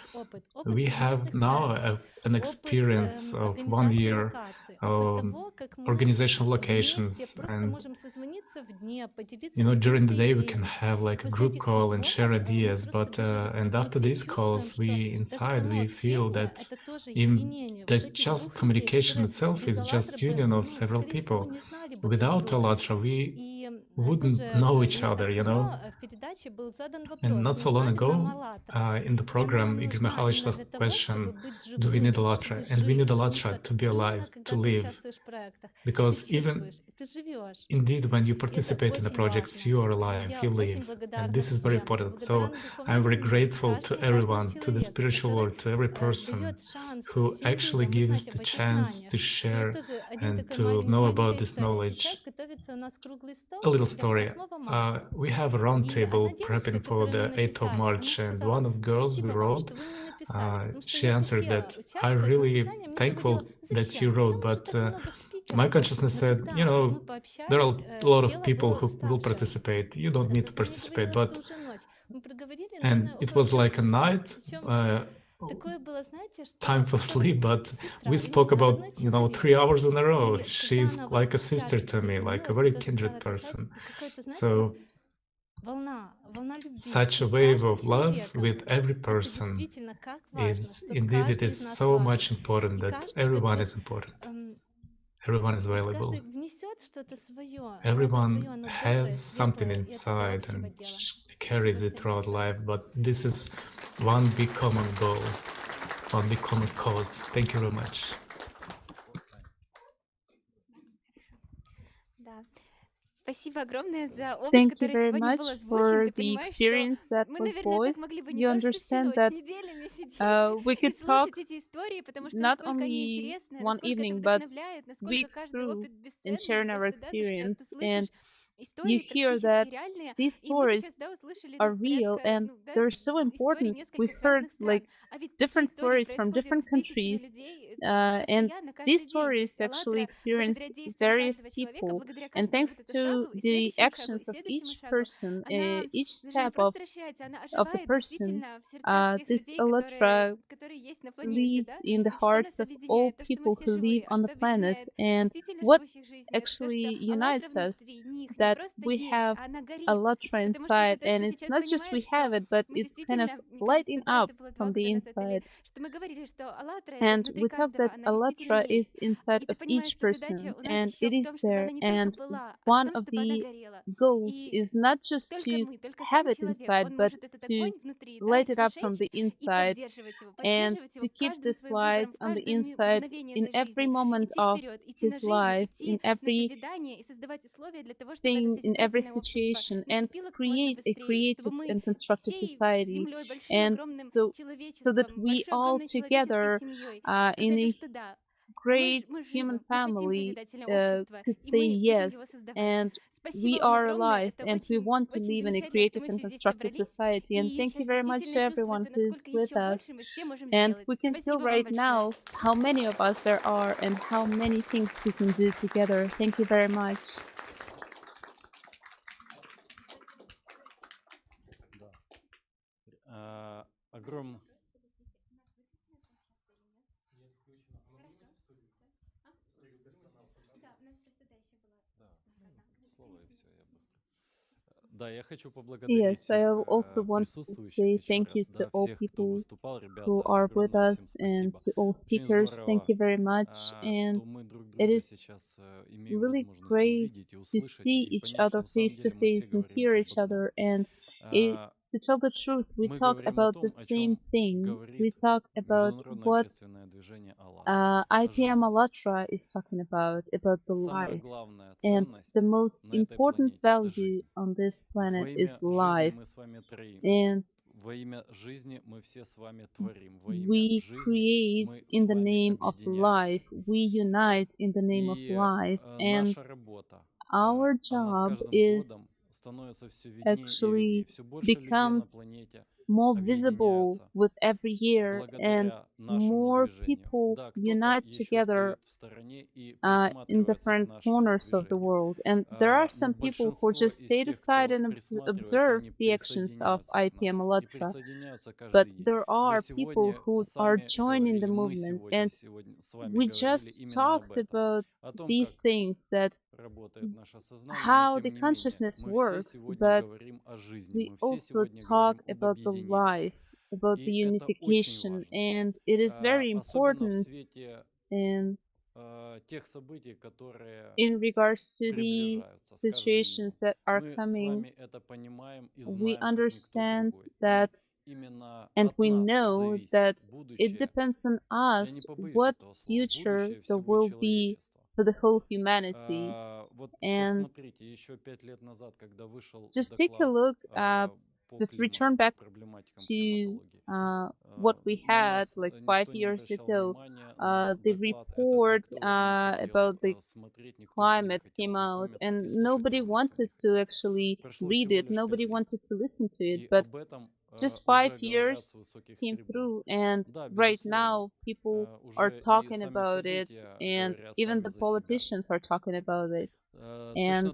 we have now an experience of 1 year organizational locations, and during the day we can have like a group call and share ideas, but and after these calls we feel that even the just communication itself is just union of several people. Without ALLATRA we wouldn't know each other, And not so long ago in the program Igor Mikhailovich asked the question, do we need ALLATRA? And we need ALLATRA to be alive, to live. Because even indeed when you participate in the projects, you are alive, you live. And this is very important. So I'm very grateful to everyone, to the spiritual world, to every person who actually gives the chance to share and to know about this knowledge. A little story. We have a round table prepping for the 8th of March, and one of the girls we wrote, she answered that, I'm really thankful that you wrote, but my consciousness said, there are a lot of people who will participate. You don't need to participate, and it was like a night, time for sleep, but we spoke about, 3 hours in a row. She's like a sister to me, like a very kindred person. So such a wave of love with every person is indeed, it is so much important that everyone is important. Everyone is valuable. Everyone has something inside and carries it throughout life, but this is one big common goal, one big common cause. Thank you very much. Thank you very much for the experience that was voiced. You understand that we could talk not only one evening, but weeks through in sharing our experience. And you hear that these stories are real and they're so important. We've heard like different stories from different countries, and these stories actually experience various people. And thanks to the actions of each person, each step of the person, this ALLATRA lives in the hearts of all people who live on the planet. And what actually unites us, that we have ALLATRA inside, and it's not just we have it, but it's kind of lighting up from the inside. And we talk that ALLATRA is inside of each person, and it is there. And one of the goals is not just to have it inside, but to light it up from the inside, and to keep this light on the inside in every moment of his life, in every thing, in every situation, and create a creative and constructive society. And so that we all together in a great human family could say yes, and we are alive, and we want to live in a creative and constructive society. And thank you very much to everyone who's with us. And we can feel right now how many of us there are and how many things we can do together. Thank you very much. Огромное. Yes, I also want to say thank you to all people who are with us and to all speakers. Thank you very much. And it is really great to see each other face to face and hear each other. And to tell the truth, we talk about the same thing. We talk about what IPM ALLATRA is talking about the life. And the most important value on this planet is life. And we create in the name of life. We unite in the name of life. And our job is actually becomes more visible with every year, and more people unite together in different corners of the world. And there are some people who just stay aside and observe the actions of IPM ALLATRA, but there are people who are joining the movement. And we just talked about these things, that how the consciousness works, but we also talk about the life, about the unification, and it is very important in regards to the situations that are coming. We understand that, and we know that it depends on us what future there will be for the whole humanity. And just take a look, just return back to what we had like 5 years ago. The report about the climate came out, and nobody wanted to actually read it, nobody wanted to listen to it, but just 5 years came through, and right now people are talking about it, and even the politicians are talking about it. And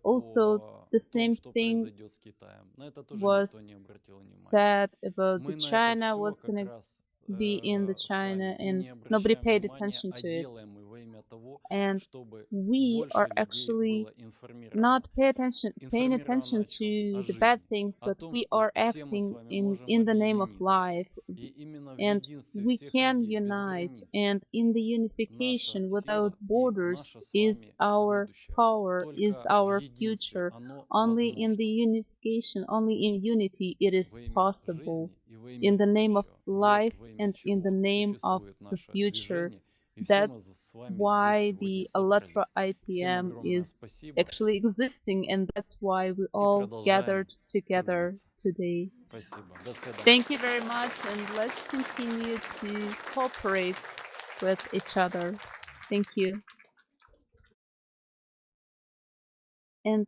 also the same thing was said about the China, what's going to be in the China, and nobody paid attention to it. And we are actually not paying attention to the bad things, but we are acting in the name of life. And we can unite, and in the unification without borders is our power, is our future. Only in the unification, only in unity it is possible, in the name of life and in the name of the future. That's why the ALLATRA IPM is actually existing, and that's why we all gathered together today. Thank you very much, and let's continue to cooperate with each other. Thank you. And